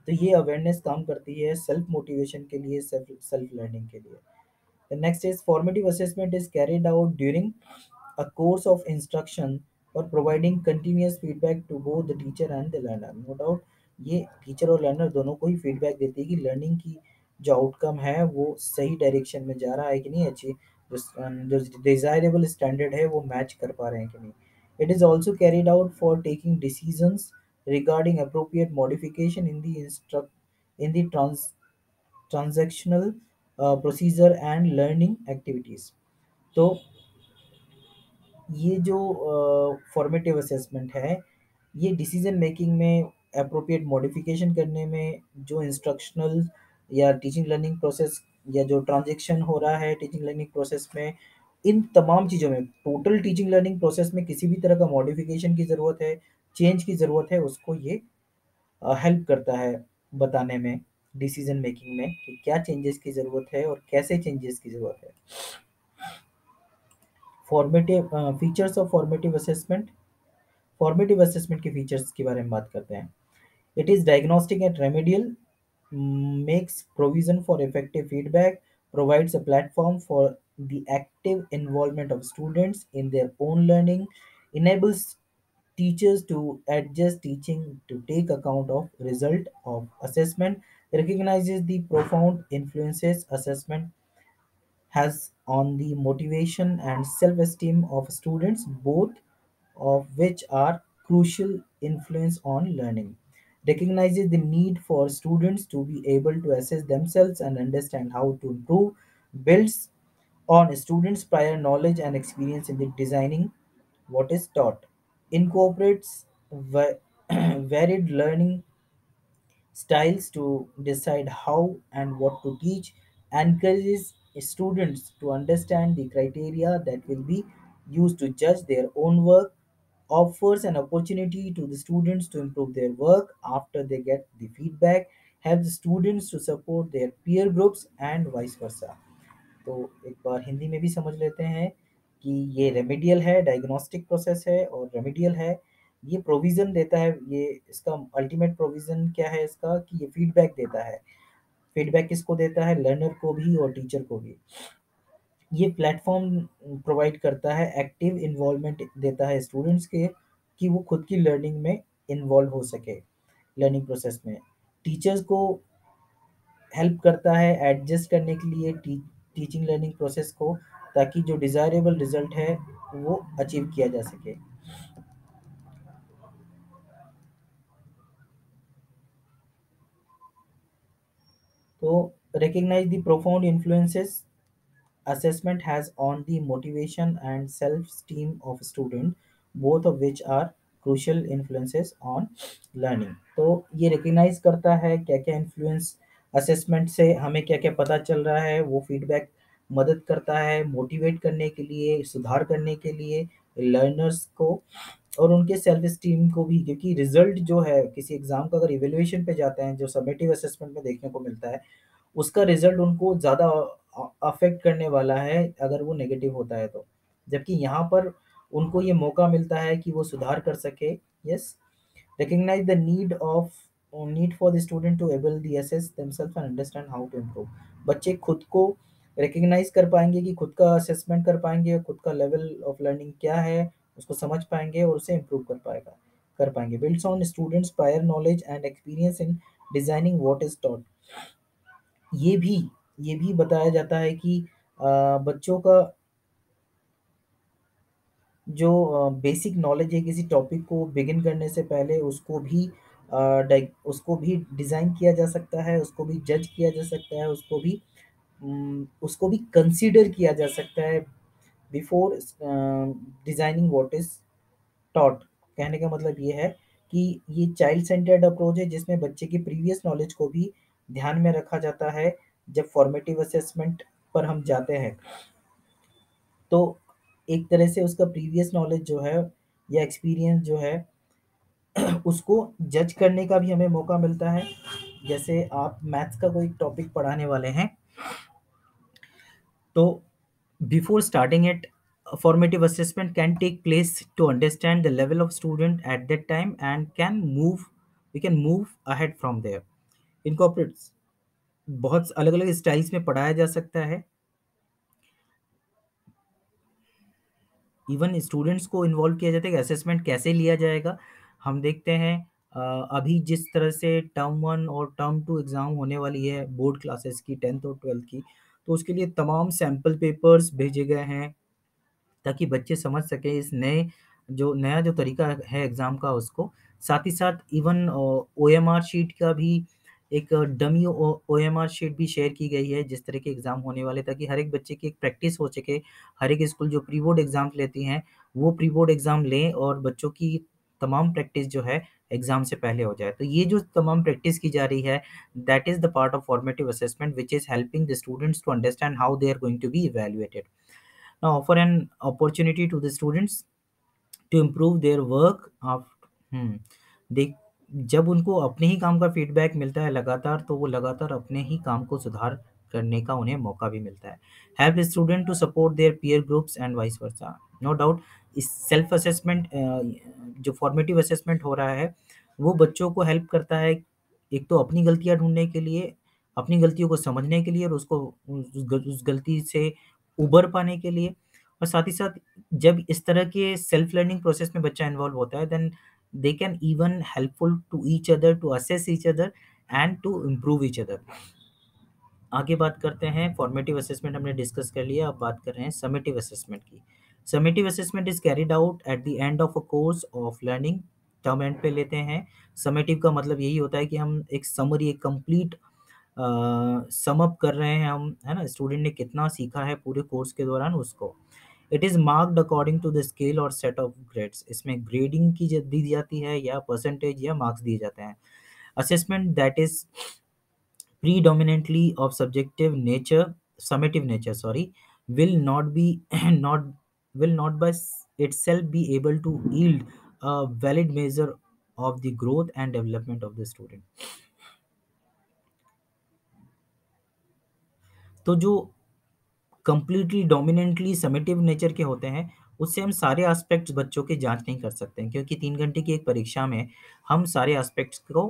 तो ये अवेयरनेस काम करती है सेल्फ मोटिवेशन के लिए, सेल्फ सेल्फ लर्निंग के लिए। The next is formative assessment is carried out during a course of instruction or providing continuous feedback to both the teacher and the learner। No doubt ये टीचर और लर्नर दोनों को ही फीडबैक देती है कि लर्निंग की जो आउटकम है वो सही डायरेक्शन में जा रहा है कि नहीं, अच्छी जो डिजायरेबल स्टैंडर्ड है वो मैच कर पा रहे हैं कि नहीं। It is also carried out for taking decisions regarding appropriate modification in the transactional procedure and learning activities। तो ये जो फॉर्मेटिव असेसमेंट है, ये डिसीजन मेकिंग में अप्रोप्रिएट मॉडिफिकेशन करने में, जो इंस्ट्रक्शनल या टीचिंग लर्निंग प्रोसेस या जो ट्रांजेक्शन हो रहा है टीचिंग लर्निंग प्रोसेस में, इन तमाम चीज़ों में, टोटल टीचिंग लर्निंग प्रोसेस में किसी भी तरह का मॉडिफिकेशन की ज़रूरत है, चेंज की ज़रूरत है, उसको ये हेल्प करता है बताने में, डिसीजन मेकिंग में, कि क्या चेंजेस की ज़रूरत है और कैसे चेंजेस की ज़रूरत है। Formative features of formative assessment. Formative assessment के फीचर्स के बारे में बात करते हैं। It is diagnostic and remedial, makes provision for effective feedback, provides a platform for the active involvement of students in their own learning, enables teachers to adjust teaching to take account of result of assessment, recognizes the profound influences assessment has on the motivation and self-esteem of students, both of which are crucial influence on learning, recognizes the need for students to be able to assess themselves and understand how to improve, builds on students' prior knowledge and experience in the designing what is taught, incorporates varied learning styles to decide how and what to teach, encourages students to understand the criteria that will be used to judge their own work, offers an opportunity to the students to improve their work after they get the feedback, helps students to support their peer groups and vice versa। तो एक बार हिंदी में भी समझ लेते हैं कि ये रेमेडियल है, डायग्नोस्टिक प्रोसेस है और रेमेडियल है। ये प्रोविज़न देता है, ये इसका अल्टीमेट प्रोविज़न क्या है इसका, कि ये फीडबैक देता है। फीडबैक किसको देता है? लर्नर को भी और टीचर को भी। ये प्लेटफ़ॉर्म प्रोवाइड करता है, एक्टिव इन्वॉल्वमेंट देता है स्टूडेंट्स के, कि वो खुद की लर्निंग में इन्वॉल्व हो सके, लर्निंग प्रोसेस में। टीचर्स को हेल्प करता है एडजस्ट करने के लिए टीचिंग लर्निंग प्रोसेस को, ताकि जो डिज़ायरेबल रिज़ल्ट है वो अचीव किया जा सके। तो recognize the profound influences assessment has on the motivation and self-esteem of student, both of which are crucial influences on learning। तो ये रिकग्नाइज करता है क्या क्या इन्फ्लुएंस, असेसमेंट से हमें क्या क्या पता चल रहा है, वो फीडबैक मदद करता है मोटिवेट करने के लिए, सुधार करने के लिए लर्नर्स को, और उनके सेल्फ स्टीम को भी। क्योंकि रिजल्ट जो है किसी एग्जाम का, अगर इवेल्युएशन पे जाते हैं, जो समेटिव असेसमेंट में देखने को मिलता है, उसका रिजल्ट उनको ज़्यादा अफेक्ट करने वाला है अगर वो नेगेटिव होता है तो। जबकि यहाँ पर उनको ये मौका मिलता है कि वो सुधार कर सके। Yes, recognize the need for the student to able the assess themselves and understand how to improve। बच्चे खुद को रिकग्नाइज कर पाएंगे, कि खुद का असेसमेंट कर पाएंगे, खुद का लेवल ऑफ लर्निंग क्या है उसको समझ पाएंगे और उसे इम्प्रूव कर पाएंगे। Builds on students prior knowledge and experience in designing what is taught. ये भी ये भी बताया जाता है कि बच्चों का जो बेसिक नॉलेज है किसी टॉपिक को बिगिन करने से पहले, उसको भी डिज़ाइन किया जा सकता है, उसको भी जज किया जा सकता है, उसको भी कंसीडर किया जा सकता है before designing what is taught. कहने का मतलब ये है कि ये चाइल्ड सेंटर्ड अप्रोच है, जिसमें बच्चे की प्रीवियस नॉलेज को भी ध्यान में रखा जाता है जब फॉर्मेटिव असेसमेंट पर हम जाते हैं। तो एक तरह से उसका प्रीवियस नॉलेज जो है या एक्सपीरियंस जो है उसको जज करने का भी हमें मौका मिलता है। जैसे आप मैथ्स का कोई टॉपिक पढ़ाने वाले हैं, तो before starting it, formative assessment can take place to understand the level of student at that time and we can move ahead from there। incorporates बहुत अलग अलग स्टाइल्स में पढ़ाया जा सकता है। इवन स्टूडेंट्स को इन्वॉल्व किया जाता है कि असेसमेंट कैसे लिया जाएगा। हम देखते हैं अभी जिस तरह से टर्म वन और टर्म टू एग्ज़ाम होने वाली है बोर्ड क्लासेस की, 10th और 12th की, तो उसके लिए तमाम सैम्पल पेपर्स भेजे गए हैं ताकि बच्चे समझ सकें इस नया जो तरीका है एग्ज़ाम का उसको। साथ ही साथ इवन ओएमआर शीट का भी एक डमी ओएमआर शीट भी शेयर की गई है जिस तरह के एग्ज़ाम होने वाले, ताकि हर एक बच्चे की एक प्रैक्टिस हो सके। हर एक स्कूल जो प्री बोर्ड एग्ज़ाम्स लेती हैं वो प्री बोर्ड एग्ज़ाम लें और बच्चों की तमाम प्रैक्टिस जो है एग्ज़ाम से पहले हो जाए। तो ये जो तमाम प्रैक्टिस की जा रही है, that is the part of formative assessment which is helping the students to understand how they are going to be evaluated. Now offer an opportunity to the students to improve their work दे जब उनको अपने ही काम का फीडबैक मिलता है लगातार, तो वो लगातार अपने ही काम को सुधार करने का उन्हें मौका भी मिलता है। Help student to support their peer groups and vice versa. No doubt इस सेल्फ असेसमेंट जो फॉर्मेटिव असेसमेंट हो रहा है वो बच्चों को हेल्प करता है, एक तो अपनी गलतियां ढूंढने के लिए, अपनी गलतियों को समझने के लिए और उसको उस गलती से उबर पाने के लिए। और साथ ही साथ जब इस तरह के सेल्फ लर्निंग प्रोसेस में बच्चा इन्वॉल्व होता है, then they can even helpful to each other to assess each other and to improve each other। आगे बात करते हैं, फॉर्मेटिव असेसमेंट हमने डिस्कस कर लिया, अब बात कर रहे हैं समेटिव असेसमेंट की। Summative assessment is carried out at the end of a course of learning. Term and पे लेते हैं। समेटिव का मतलब यही होता है कि हम एक समरी, एक कंप्लीट सम अप कर रहे हैं हम, है ना, स्टूडेंट ने कितना सीखा है पूरे कोर्स के दौरान उसको। It is marked according to the scale और सेट ऑफ ग्रेड्स। इसमें ग्रेडिंग की दी जाती है या परसेंटेज या मार्क्स दिए जाते हैं। Assessment that is predominantly of subjective nature, summative nature, sorry, will not be not will not by itself be able to yield a valid measure of the growth and development of the student। तो जो कंप्लीटली डोमिनेंटली समेटिव नेचर के होते हैं उससे हम सारे एस्पेक्ट्स बच्चों के जांच नहीं कर सकते हैं, क्योंकि 3 घंटे की एक परीक्षा में हम सारे एस्पेक्ट्स को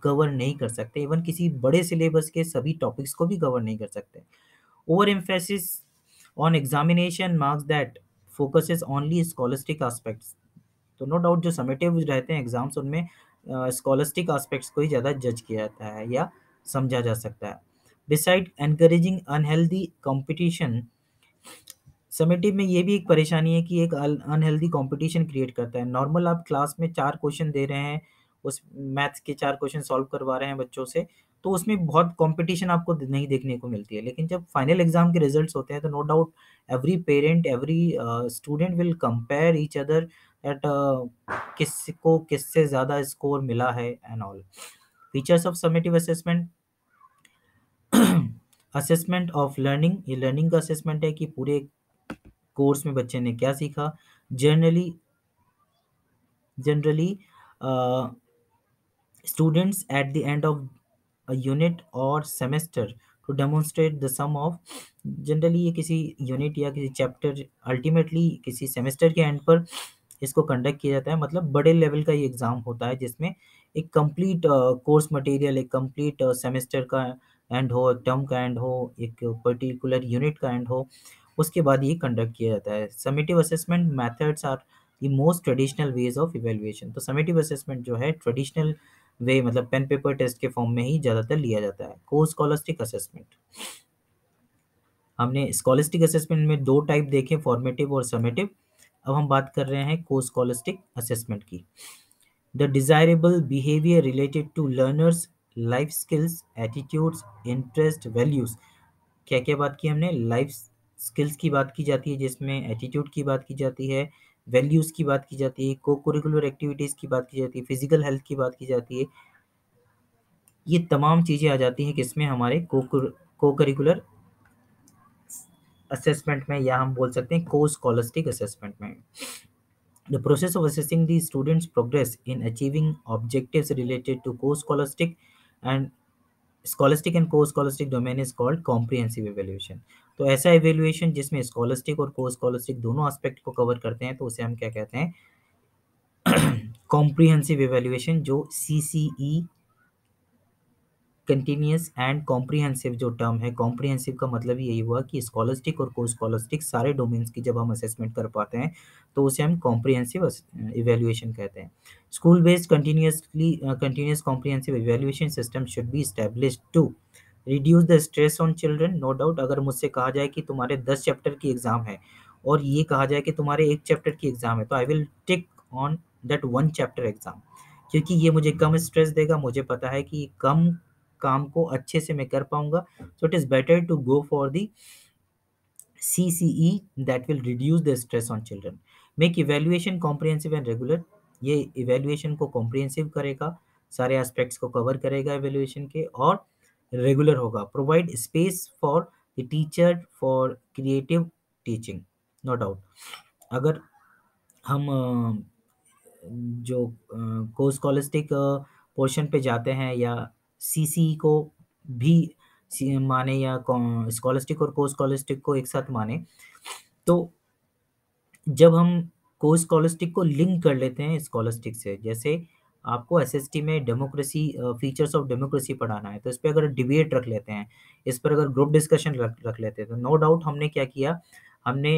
कवर नहीं कर सकते, इवन किसी बड़े सिलेबस के सभी टॉपिक्स को भी कवर नहीं कर सकते। Over emphasis on examination marks that focuses only scholastic aspects. तो नो डाउट जो समेटिव रहते हैं एग्जाम्स, उनमें स्कॉलस्टिक एस्पेक्ट्स को ही ज़्यादा जज किया जाता है या समझा जा सकता है। Beside encouraging unhealthy competition, summative में ये भी एक परेशानी है कि एक अनहेल्दी कंपटीशन क्रिएट करता है। नॉर्मल आप क्लास में 4 क्वेश्चन दे रहे हैं, उस मैथ्स के 4 क्वेश्चन सॉल्व करवा रहे हैं बच्चों से, तो उसमें बहुत कंपटीशन आपको नहीं देखने को मिलती है। लेकिन जब फाइनल एग्जाम के रिजल्ट्स होते हैं तो no doubt every parent, every student will compare each other at किसको किससे ज़्यादा स्कोर मिला है and all. Features of summative assessment, assessment of learning, ये लर्निंग का असेसमेंट है कि पूरे कोर्स में बच्चे ने क्या सीखा। Generally generally students at the end of a unit or semester to demonstrate the sum of, generally ये किसी यूनिट या किसी चैप्टर, अल्टीमेटली किसी सेमेस्टर के एंड पर इसको कंडक्ट किया जाता है। मतलब बड़े लेवल का ये एग्ज़ाम होता है जिसमें एक कंप्लीट कोर्स मटेरियल, एक कंप्लीट सेमेस्टर का एंड हो, एक टर्म का एंड हो, एक पर्टिकुलर यूनिट का एंड हो, उसके बाद ये कंडक्ट किया जाता है। Summative assessment methods are the most traditional ways of evaluation. तो समेटिव असेसमेंट जो है ट्रेडिशनल वे, मतलब पेन पेपर टेस्ट के फॉर्म में ही ज़्यादातर लिया जाता है। को स्कॉलस्टिक असेसमेंट, हमने स्कॉलस्टिक असेसमेंट में 2 टाइप देखे, फॉर्मेटिव और समेटिव। अब हम बात कर रहे हैं को स्कॉलस्टिक असेसमेंट की। The desirable behaviour related to learners life skills, attitudes, interest, values. क्या क्या बात की हमने? लाइफ स्किल्स की बात की जाती है, जिसमें एटीट्यूड की बात की जाती है, वैल्यूज की बात की जाती है, को करिकुलर एक्टिविटीज की बात की जाती है, फिजिकल हेल्थ की बात की जाती है। ये तमाम चीज़ें आ जाती हैं किसमें? हमारे को करिकुलर असेसमेंट में, या हम बोल सकते हैं को स्कॉलस्टिक असेसमेंट में। The process of assessing the students progress in achieving objectives related to co scholastic and scholastic and co scholastic domain is called comprehensive evaluation. तो ऐसा इवेल्युएशन जिसमें स्कॉलस्टिक और को स्कॉलस्टिक दोनों एस्पेक्ट को कवर करते हैं, तो उसे हम क्या कहते हैं? कॉम्प्रिहेंसिव इवेल्युएशन, जो सीसीई, कंटिन्यूअस एंड कॉम्प्रिहेंसिव जो टर्म है, कॉम्प्रिहेंसिव का मतलब यही हुआ कि स्कॉलस्टिक और को स्कॉलस्टिक सारे डोमेन्स की जब हम असेसमेंट कर पाते हैं तो उसे हम कॉम्प्रिहेंसिव इवेल्युएशन कहते हैं। School based continuous comprehensive evaluation system should be established to reduce the stress on children. No doubt, अगर मुझसे कहा जाए कि तुम्हारे 10 चैप्टर की एग्जाम है और ये कहा जाए कि तुम्हारे 1 चैप्टर की एग्जाम है, तो I will tick on that 1 chapter exam, क्योंकि ये मुझे कम स्ट्रेस देगा। मुझे पता है कि कम काम को अच्छे से मैं कर पाऊंगा। So it is better to go for the CCE that will reduce the stress on children. Make evaluation comprehensive and regular. ये evaluation को comprehensive करेगा, सारे aspects को cover करेगा evaluation के, और regular होगा। Provide space for the teacher for creative teaching. No doubt, अगर हम जो को स्कॉलस्टिक पोर्शन पे जाते हैं, या सीसी को भी माने, या स्कॉलस्टिक और को स्कॉलस्टिक को एक साथ माने, तो जब हम को स्कॉलस्टिक को लिंक कर लेते हैं स्कॉलस्टिक से, जैसे आपको एसएसटी में डेमोक्रेसी, फीचर्स ऑफ डेमोक्रेसी पढ़ाना है, तो इस पे अगर डिबेट रख लेते हैं, इस पर अगर ग्रुप डिस्कशन रख लेते हैं, तो नो डाउट हमने क्या किया, हमने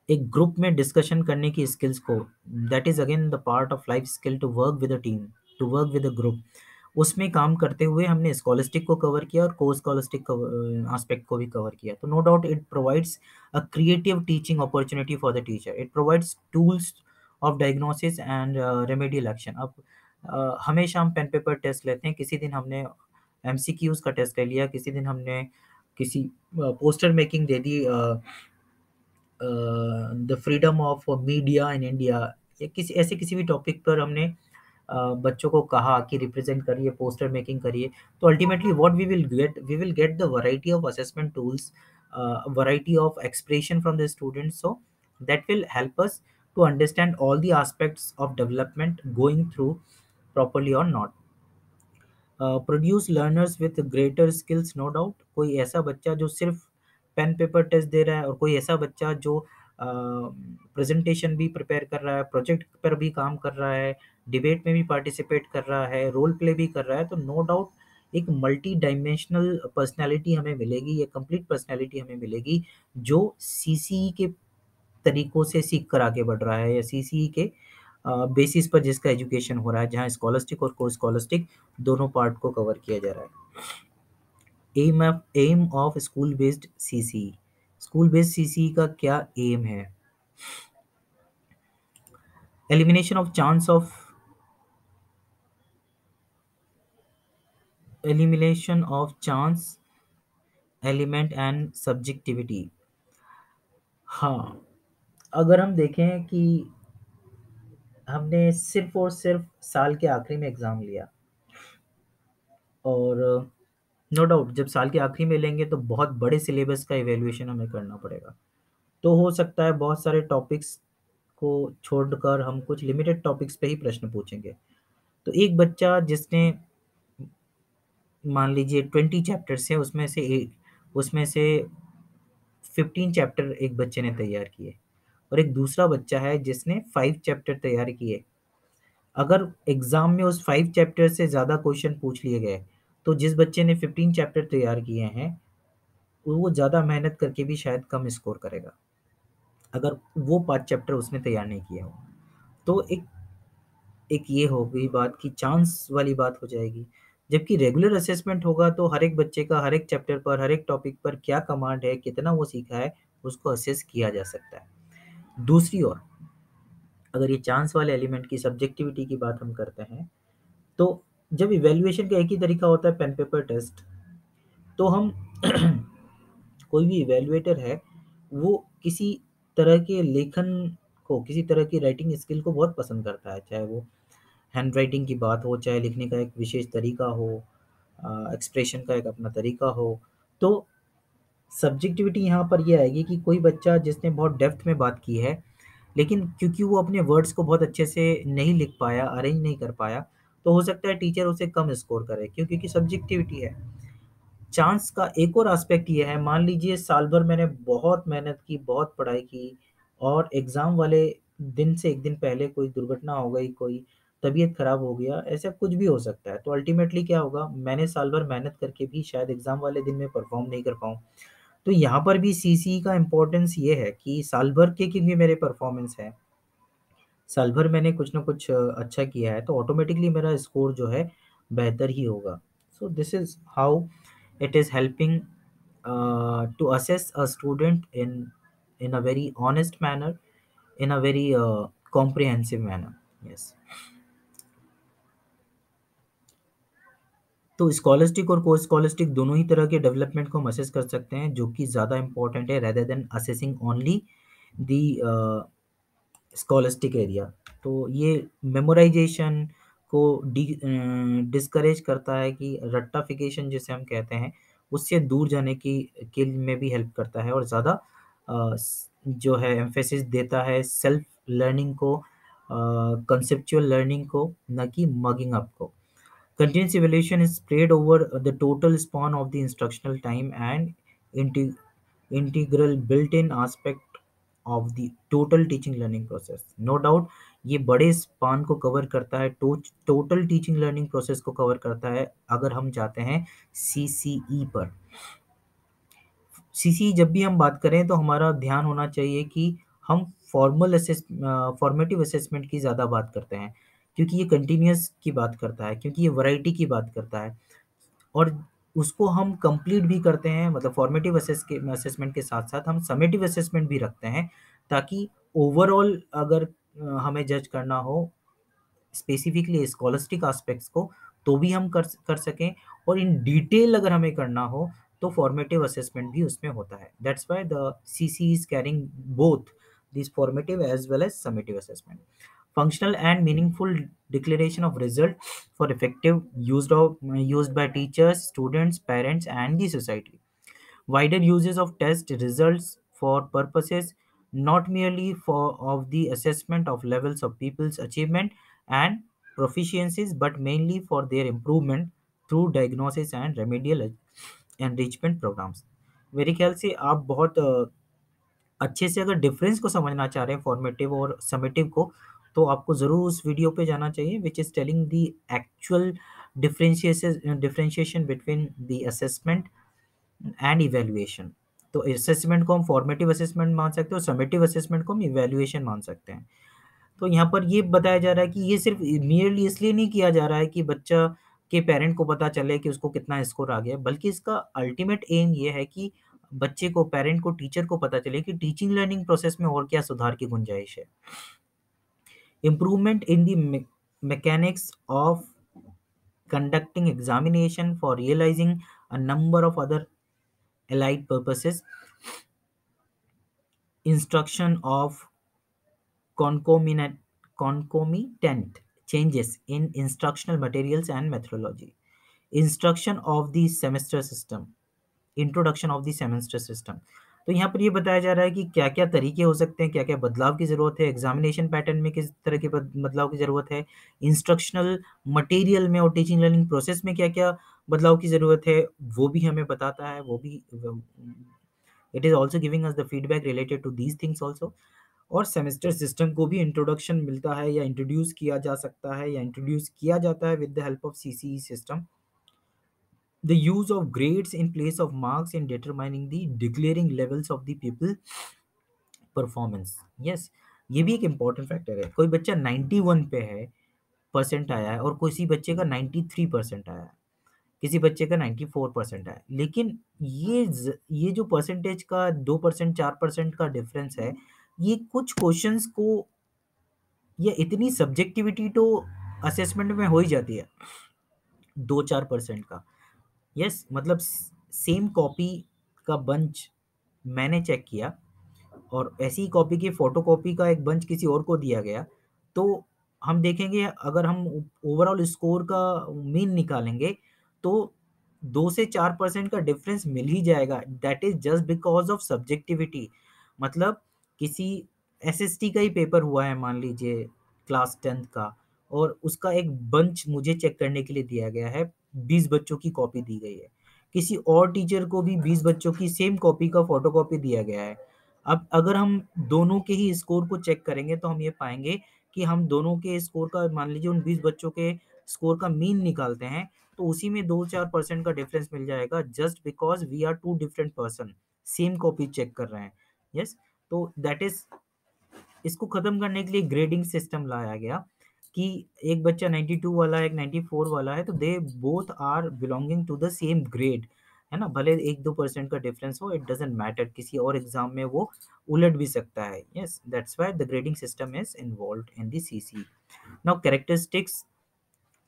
एक ग्रुप में डिस्कशन करने की स्किल्स को, that is again the part of life skill to work with a team, to work with a group, उसमें काम करते हुए हमने स्कॉलस्टिक को कवर किया और को स्कॉलस्टिक एस्पेक्ट को भी कवर किया। तो no doubt it provides a creative teaching opportunity for the teacher, it provides tools of diagnosis and remedial action. अब हमेशा हम पेन पेपर टेस्ट लेते हैं, किसी दिन हमने एमसीक्यूज का टेस्ट ले लिया, किसी दिन हमने किसी poster making they the, the freedom of media in India, या किसी ऐसे किसी भी टॉपिक पर हमने बच्चों को कहा कि रिप्रेजेंट करिए, पोस्टर मेकिंग करिए, तो ultimately what we will get the variety of assessment tools, variety of expression from the students, so that will help us to understand all the aspects of development going through properly और not. Produce learners with greater skills. No doubt, कोई ऐसा बच्चा जो सिर्फ पेन पेपर टेस्ट दे रहा है, और कोई ऐसा बच्चा जो प्रेजेंटेशन भी प्रिपेयर कर रहा है, प्रोजेक्ट पर भी काम कर रहा है, डिबेट में भी पार्टिसिपेट कर रहा है, रोल प्ले भी कर रहा है, तो नो डाउट एक मल्टी डायमेंशनल पर्सनैलिटी हमें मिलेगी, या कंप्लीट पर्सनैलिटी हमें मिलेगी, जो सीसीई के तरीकों से सीख कर आगे बढ़ रहा है, या सीसीई के बेसिस पर जिसका एजुकेशन हो रहा है, जहाँ स्कॉलस्टिक और को स्कॉलस्टिक दोनों पार्ट को कवर किया जा रहा है। Aim of school based CCE. School based CCE का क्या एम है? Elimination of chance of elimination of chance element and subjectivity. हाँ, अगर हम देखें कि हमने सिर्फ और सिर्फ साल के आखिरी में एग्ज़ाम लिया, और नो डाउट जब साल के आखिरी में लेंगे तो बहुत बड़े सिलेबस का इवैल्यूएशन हमें करना पड़ेगा। तो हो सकता है बहुत सारे टॉपिक्स को छोड़कर हम कुछ लिमिटेड टॉपिक्स पे ही प्रश्न पूछेंगे। तो एक बच्चा जिसने मान लीजिए 20 चैप्टर्स हैं, उसमें से 15 चैप्टर एक बच्चे ने तैयार किए, और एक दूसरा बच्चा है जिसने 5 चैप्टर तैयार किए। अगर एग्ज़ाम में उस 5 चैप्टर से ज़्यादा क्वेश्चन पूछ लिए गए, तो जिस बच्चे ने 15 चैप्टर तैयार किए हैं, वो ज़्यादा मेहनत करके भी शायद कम स्कोर करेगा, अगर वो 5 चैप्टर उसने तैयार नहीं किया हो। तो एक एक ये हो गई बात कि चांस वाली बात हो जाएगी। जबकि रेगुलर असेसमेंट होगा तो हर एक बच्चे का हर एक चैप्टर पर, हर एक टॉपिक पर क्या कमांड है, कितना वो सीखा है, उसको असेस किया जा सकता है। दूसरी ओर, अगर ये चांस वाले एलिमेंट की सब्जेक्टिविटी की बात हम करते हैं, तो जब इवैल्यूएशन का एक ही तरीका होता है, पेन पेपर टेस्ट, तो हम कोई भी इवैल्यूएटर है, वो किसी तरह के लेखन को, किसी तरह की राइटिंग स्किल को बहुत पसंद करता है, चाहे वो हैंडराइटिंग की बात हो, चाहे लिखने का एक विशेष तरीका हो, एक्सप्रेशन का एक अपना तरीका हो। तो सब्जेक्टिविटी यहाँ पर ये आएगी कि कोई बच्चा जिसने बहुत डेप्थ में बात की है, लेकिन क्योंकि वो अपने वर्ड्स को बहुत अच्छे से नहीं लिख पाया, अरेंज नहीं कर पाया, तो हो सकता है टीचर उसे कम स्कोर करे, क्यों? क्योंकि सब्जेक्टिविटी है। चांस का एक और एस्पेक्ट ये है, मान लीजिए साल भर मैंने बहुत मेहनत की, बहुत पढ़ाई की, और एग्ज़ाम वाले दिन से 1 दिन पहले कोई दुर्घटना हो गई, कोई तबीयत खराब हो गया, ऐसा कुछ भी हो सकता है। तो अल्टीमेटली क्या होगा, मैंने साल भर मेहनत करके भी शायद एग्ज़ाम वाले दिन में परफ़ॉर्म नहीं कर पाऊँ। तो यहाँ पर भी सीसीई का इम्पोर्टेंस ये है कि साल भर के क्योंकि मेरे परफ़ॉर्मेंस है, साल भर मैंने कुछ ना कुछ अच्छा किया है, तो ऑटोमेटिकली मेरा स्कोर जो है बेहतर ही होगा। So this is how it is helping to assess a student in a very honest manner, in a very comprehensive manner. Yes. तो स्कॉलस्टिक और को स्कॉलस्टिक दोनों ही तरह के डेवलपमेंट को हम असेस कर सकते हैं, जो कि ज़्यादा इंपॉर्टेंट है rather than assessing only the scholastic area. तो ये मेमोराइजेशन को डिस्करेज करता है, कि रट्टाफिकेशन जिसे हम कहते हैं, उससे दूर जाने की के में भी हेल्प करता है, और ज़्यादा जो है एम्फेसिस देता है सेल्फ लर्निंग को, कंसेप्चुअल लर्निंग को, न कि मगिंग अप को। Continuous evaluation is spread over the total span of the instructional time and inte- integral built-in aspect of the total teaching learning process. No doubt ये बड़े स्पान को कवर करता है, टोटल टीचिंग लर्निंग प्रोसेस को कवर करता है, अगर हम जाते हैं सीसीई पर। सीसीई जब भी हम बात करें तो हमारा ध्यान होना चाहिए कि हम फॉर्मेटिव असेसमेंट की ज़्यादा बात करते हैं, क्योंकि ये कंटिन्यूअस की बात करता है, क्योंकि ये वैरायटी की बात करता है, और उसको हम कंप्लीट भी करते हैं, मतलब फॉर्मेटिव असेसमेंट के साथ-साथ हम समेटिव असेसमेंट भी रखते हैं, ताकि ओवरऑल अगर हमें जज करना हो स्पेसिफिकली स्कॉलस्टिक एस्पेक्ट्स को, तो भी हम कर सकें, और इन डिटेल अगर हमें करना हो तो फॉर्मेटिव असेसमेंट भी उसमें होता है। That's why the CC is carrying both this formative as well as summative assessment. Functional and meaningful declaration of result for effective used by teachers, students, parents, and the society. Wider uses of test results for purposes not merely for of the assessment of levels of people's achievement and proficiencies, but mainly for their improvement through diagnosis and remedial enrichment programs. मेरे ख्याल से आप बहुत अच्छे से अगर डिफरेंस को समझना चाह रहे हैं फॉर्मेटिव और समेटिव को, तो आपको ज़रूर उस वीडियो पे जाना चाहिए which is telling the actual differentiation between the assessment and evaluation. तो असेसमेंट को हम फॉर्मेटिव असेसमेंट मान सकते हैं और समेटिव असेसमेंट को हम इवैल्यूएशन मान सकते हैं। तो यहाँ पर ये बताया जा रहा है कि ये सिर्फ मियरली इसलिए नहीं किया जा रहा है कि बच्चा के पेरेंट को पता चले कि उसको कितना स्कोर आ गया, बल्कि इसका अल्टीमेट एम ये है कि बच्चे को, पेरेंट को, टीचर को पता चले कि टीचिंग लर्निंग प्रोसेस में और क्या सुधार की गुंजाइश है। Improvement in the mechanics of conducting examination for realizing a number of other allied purposes, instruction of concomitant, concomitant changes in instructional materials and methodology, instruction of the semester system, introduction of the semester system. तो यहाँ पर ये बताया जा रहा है कि क्या-क्या तरीके हो सकते हैं, क्या-क्या बदलाव की ज़रूरत है, एग्ज़ामिनेशन पैटर्न में किस तरह के बदलाव की ज़रूरत है, इंस्ट्रक्शनल मटेरियल में और टीचिंग लर्निंग प्रोसेस में क्या-क्या बदलाव की ज़रूरत है, वो भी हमें बताता है, वो भी it is also giving us the feedback related to these things also. और सेमेस्टर सिस्टम को भी इंट्रोडक्शन मिलता है या इंट्रोड्यूस किया जा सकता है या इंट्रोड्यूस किया जाता है with the help of CCE system. The use of grades in place of marks in determining the declaring levels of the people performance। yes, ये भी एक इम्पॉर्टेंट फैक्टर है। कोई बच्चा 91 पे है, परसेंट आया है, और किसी बच्चे का 93% आया है, किसी बच्चे का 94% आया है, लेकिन ये जो परसेंटेज का 2% 4% का डिफरेंस है, ये कुछ क्वेश्चंस को, ये इतनी सब्जेक्टिविटी तो असेसमेंट में हो ही जाती है 2-4% का। यस, मतलब सेम कॉपी का बंच मैंने चेक किया और ऐसी ही कॉपी की फोटोकॉपी का एक बंच किसी और को दिया गया, तो हम देखेंगे अगर हम ओवरऑल स्कोर का मीन निकालेंगे तो 2 से 4% का डिफरेंस मिल ही जाएगा। That is just because of subjectivity. मतलब किसी एसएसटी का ही पेपर हुआ है मान लीजिए क्लास 10th का, और उसका एक बंच मुझे चेक करने के लिए दिया गया है, 20 बच्चों की कॉपी दी गई है। किसी और टीचर को भी 20 बच्चों की सेम कॉपी का फोटोकॉपी दिया गया है। अब अगर हम दोनों के ही स्कोर को चेक करेंगे तो हम ये पाएँगे कि हम दोनों के स्कोर का, मान लीजिए उन 20 बच्चों के स्कोर का मीन निकालते हैं, तो उसी में 2-4% का डिफरेंस मिल जाएगा just because we are 2 different person, same copy check कर रहे हैं। यस, तो दैट इज़, इसको खत्म करने के लिए ग्रेडिंग सिस्टम लाया गया कि एक बच्चा 92 वाला है, एक 94 वाला है, तो they both are belonging to the same grade, है ना? भले 1-2% का डिफरेंस हो, इट डज़न्ट मैटर, किसी और एग्ज़ाम में वो उलट भी सकता है। Yes, that's why the grading system is involved in the CCE. Now characteristics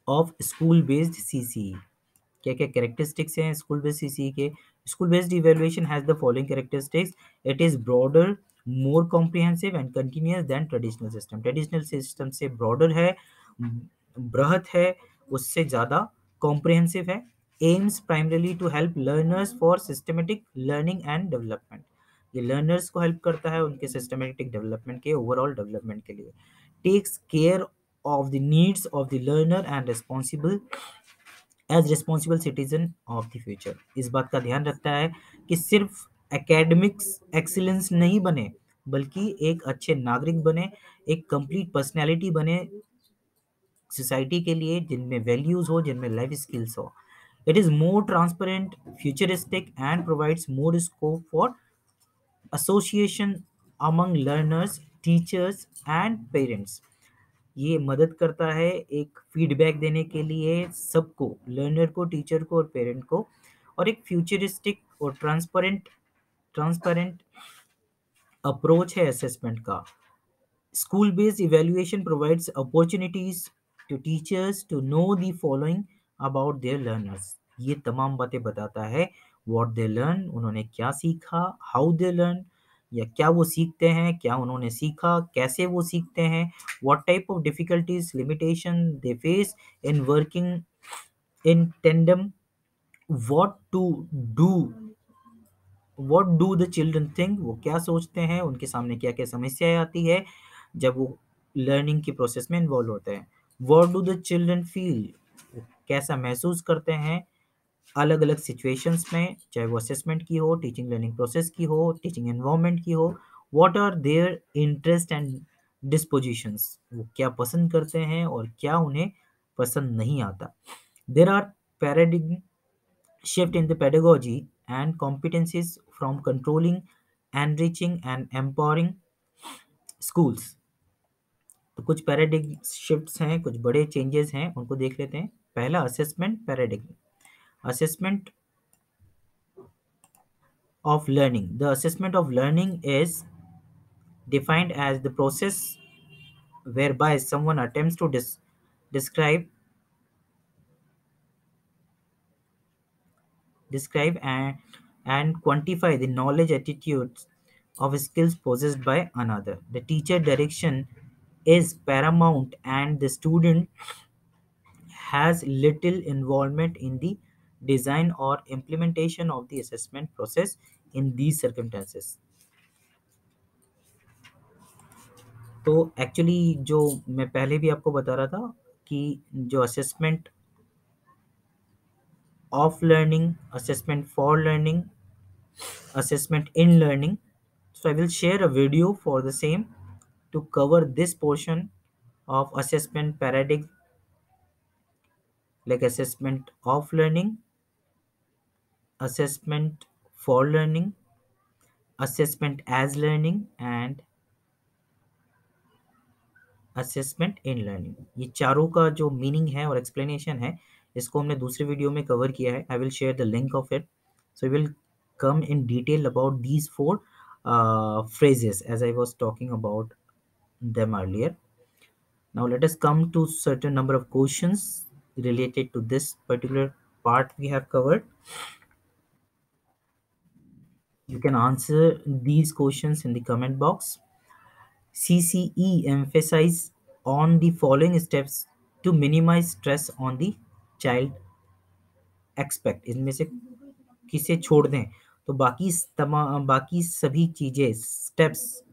of school based CCE. क्या-क्या कैरेक्टरिस्टिक्स हैं स्कूल बेस्ड सीसीई के? School based evaluation has the following characteristics. It is broader, more comprehensive and continuous than traditional system. ट्रेडिशनल सिस्टम से ब्रॉडर है, बृहत है, उससे ज़्यादा कॉम्प्रिहेंसिव है। Aims primarily to help learners for systematic learning and development. ये लर्नर्स को हेल्प करता है उनके सिस्टमैटिक डेवलपमेंट के, ओवरऑल डेवलपमेंट के लिए। Takes care of the needs of the learner and responsible as responsible citizen of the future. इस बात का ध्यान रखता है कि सिर्फ एकेडमिक्स एक्सीलेंस नहीं बने, बल्कि एक अच्छे नागरिक बने, एक कंप्लीट पर्सनैलिटी बने सोसाइटी के लिए, जिनमें वैल्यूज हो, जिनमें लाइफ स्किल्स हो। It is more transparent, futuristic and provides more scope for association among learners, teachers and parents. ये मदद करता है एक फीडबैक देने के लिए सबको, लर्नर को, टीचर को और पेरेंट को, और एक फ्यूचरिस्टिक और ट्रांसपेरेंट अप्रोच है असेसमेंट का। School based evaluation provides opportunities to teachers to know the following about their learners. ये तमाम बातें बताता है, व्हाट दे लर्न, उन्होंने क्या सीखा, हाउ दे लर्न, या क्या वो सीखते हैं, क्या उन्होंने सीखा, कैसे वो सीखते हैं, what type of difficulties limitation they face in working in tandem, what to do, what do the children think, वो क्या सोचते हैं, उनके सामने क्या-क्या समस्याएँ आती है जब वो लर्निंग के प्रोसेस में इन्वॉल्व होते हैं। What do the children feel, वो कैसा महसूस करते हैं अलग-अलग सिचुएशंस में, चाहे वो असेसमेंट की हो, टीचिंग लर्निंग प्रोसेस की हो, टीचिंग एनवायरनमेंट की हो, what are their interest and dispositions, वो क्या पसंद करते हैं और क्या उन्हें पसंद नहीं आता. There are paradigm shift in the pedagogy and competencies from controlling, enriching and empowering schools. तो कुछ पैराडिग्म शिफ्ट्स हैं, कुछ बड़े चेंजेस हैं, उनको देख लेते हैं. पहला assessment paradigm. Assessment of learning. The assessment of learning is defined as the process whereby someone attempts to describe, and quantify the knowledge, attitudes, of skills possessed by another. The teacher direction is paramount, and the student has little involvement in the design or implementation of the assessment process in these circumstances. तो एक्चुअली जो मैं पहले भी आपको बता रहा था कि जो assessment of learning, assessment for learning, assessment in learning. So I will share a video for the same to cover this portion of assessment paradigm, like assessment of learning, assessment for learning, assessment as learning and assessment in learning. ये चारों का जो मीनिंग है और एक्सप्लेनेशन है, इसको हमने दूसरे वीडियो में कवर किया है. I will share the link of it. So will come in detail about these four phrases as I was talking about them earlier. Now let us come to certain number of questions related to this particular part we have covered. You can answer these questions in the comment box. CCE emphasize on the following steps to minimize stress on the child. Expect इनमें से किसे छोड़ दें तो बाकी सभी चीज़ें, स्टेप्स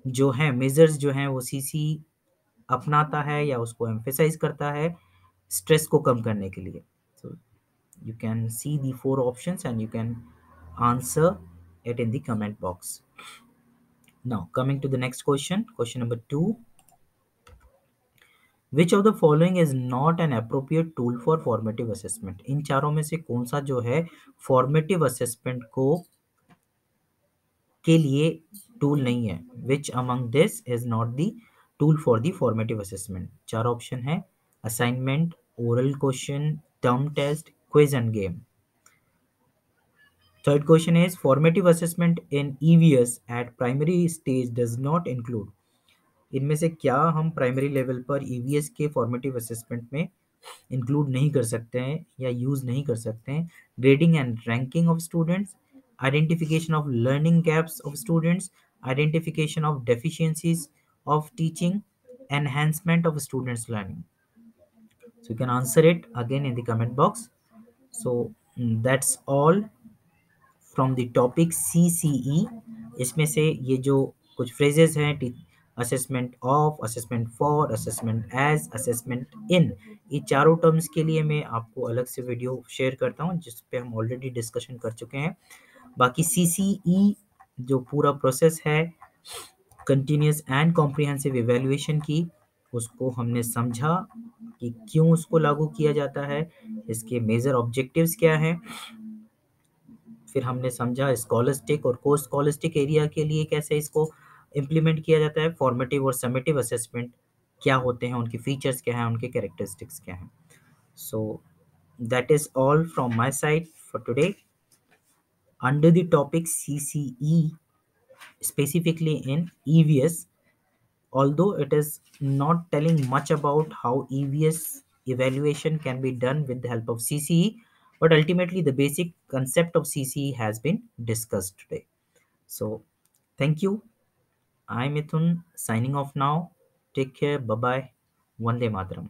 जो हैं, मेजर्स जो हैं, वो सीसी अपनाता है या उसको एम्फेसाइज करता है स्ट्रेस को कम करने के लिए. So you can see the four options and you can answer it in the comment box. Now coming to the next question, question number 2. Which of the following is not an appropriate tool for formative assessment? इन चारों में से कौन सा जो है formative assessment को के लिए टूल नहीं है? Which among this is not the tool for the formative assessment? चार ऑप्शन है: assignment, oral question, term test, quiz and game. Third question is formative assessment in EVS at primary stage does not include. इनमें से क्या हम प्राइमरी लेवल पर ईवीएस के फॉर्मेटिव असेसमेंट में इंक्लूड नहीं कर सकते हैं या यूज नहीं कर सकते हैं? Grading and ranking of students, identification of learning gaps of students, identification of deficiencies of teaching, enhancement of students learning. So you can answer it again in the comment box. So that's all from the topic CCE. इसमें से ये जो कुछ फ्रेजेस हैं, assessment of, assessment for, assessment as, assessment in, ये चारों टर्म्स के लिए मैं आपको अलग से वीडियो शेयर करता हूँ जिस पे हम ऑलरेडी डिस्कशन कर चुके हैं. बाकी CCE जो पूरा प्रोसेस है कंटिन्यूस एंड कॉम्प्रिहेंसिव इवैल्यूएशन की, उसको हमने समझा कि क्यों उसको लागू किया जाता है, इसके मेजर ऑब्जेक्टिव्स क्या हैं. फिर हमने समझा स्कॉलस्टिक और को स्कॉलस्टिक एरिया के लिए कैसे इसको इम्प्लीमेंट किया जाता है. फॉर्मेटिव और समेटिव असेसमेंट क्या होते हैं, उनके फीचर्स क्या हैं, उनके कैरेक्टरिस्टिक्स क्या हैं. So that is all from my side for today under the topic CCE, specifically in EVS. Although it is not telling much about how EVS evaluation can be done with the help of CCE, but ultimately the basic concept of CCE has been discussed today. So, thank you. I'm Mithun signing off now. Take care. Bye bye. Vande Mataram.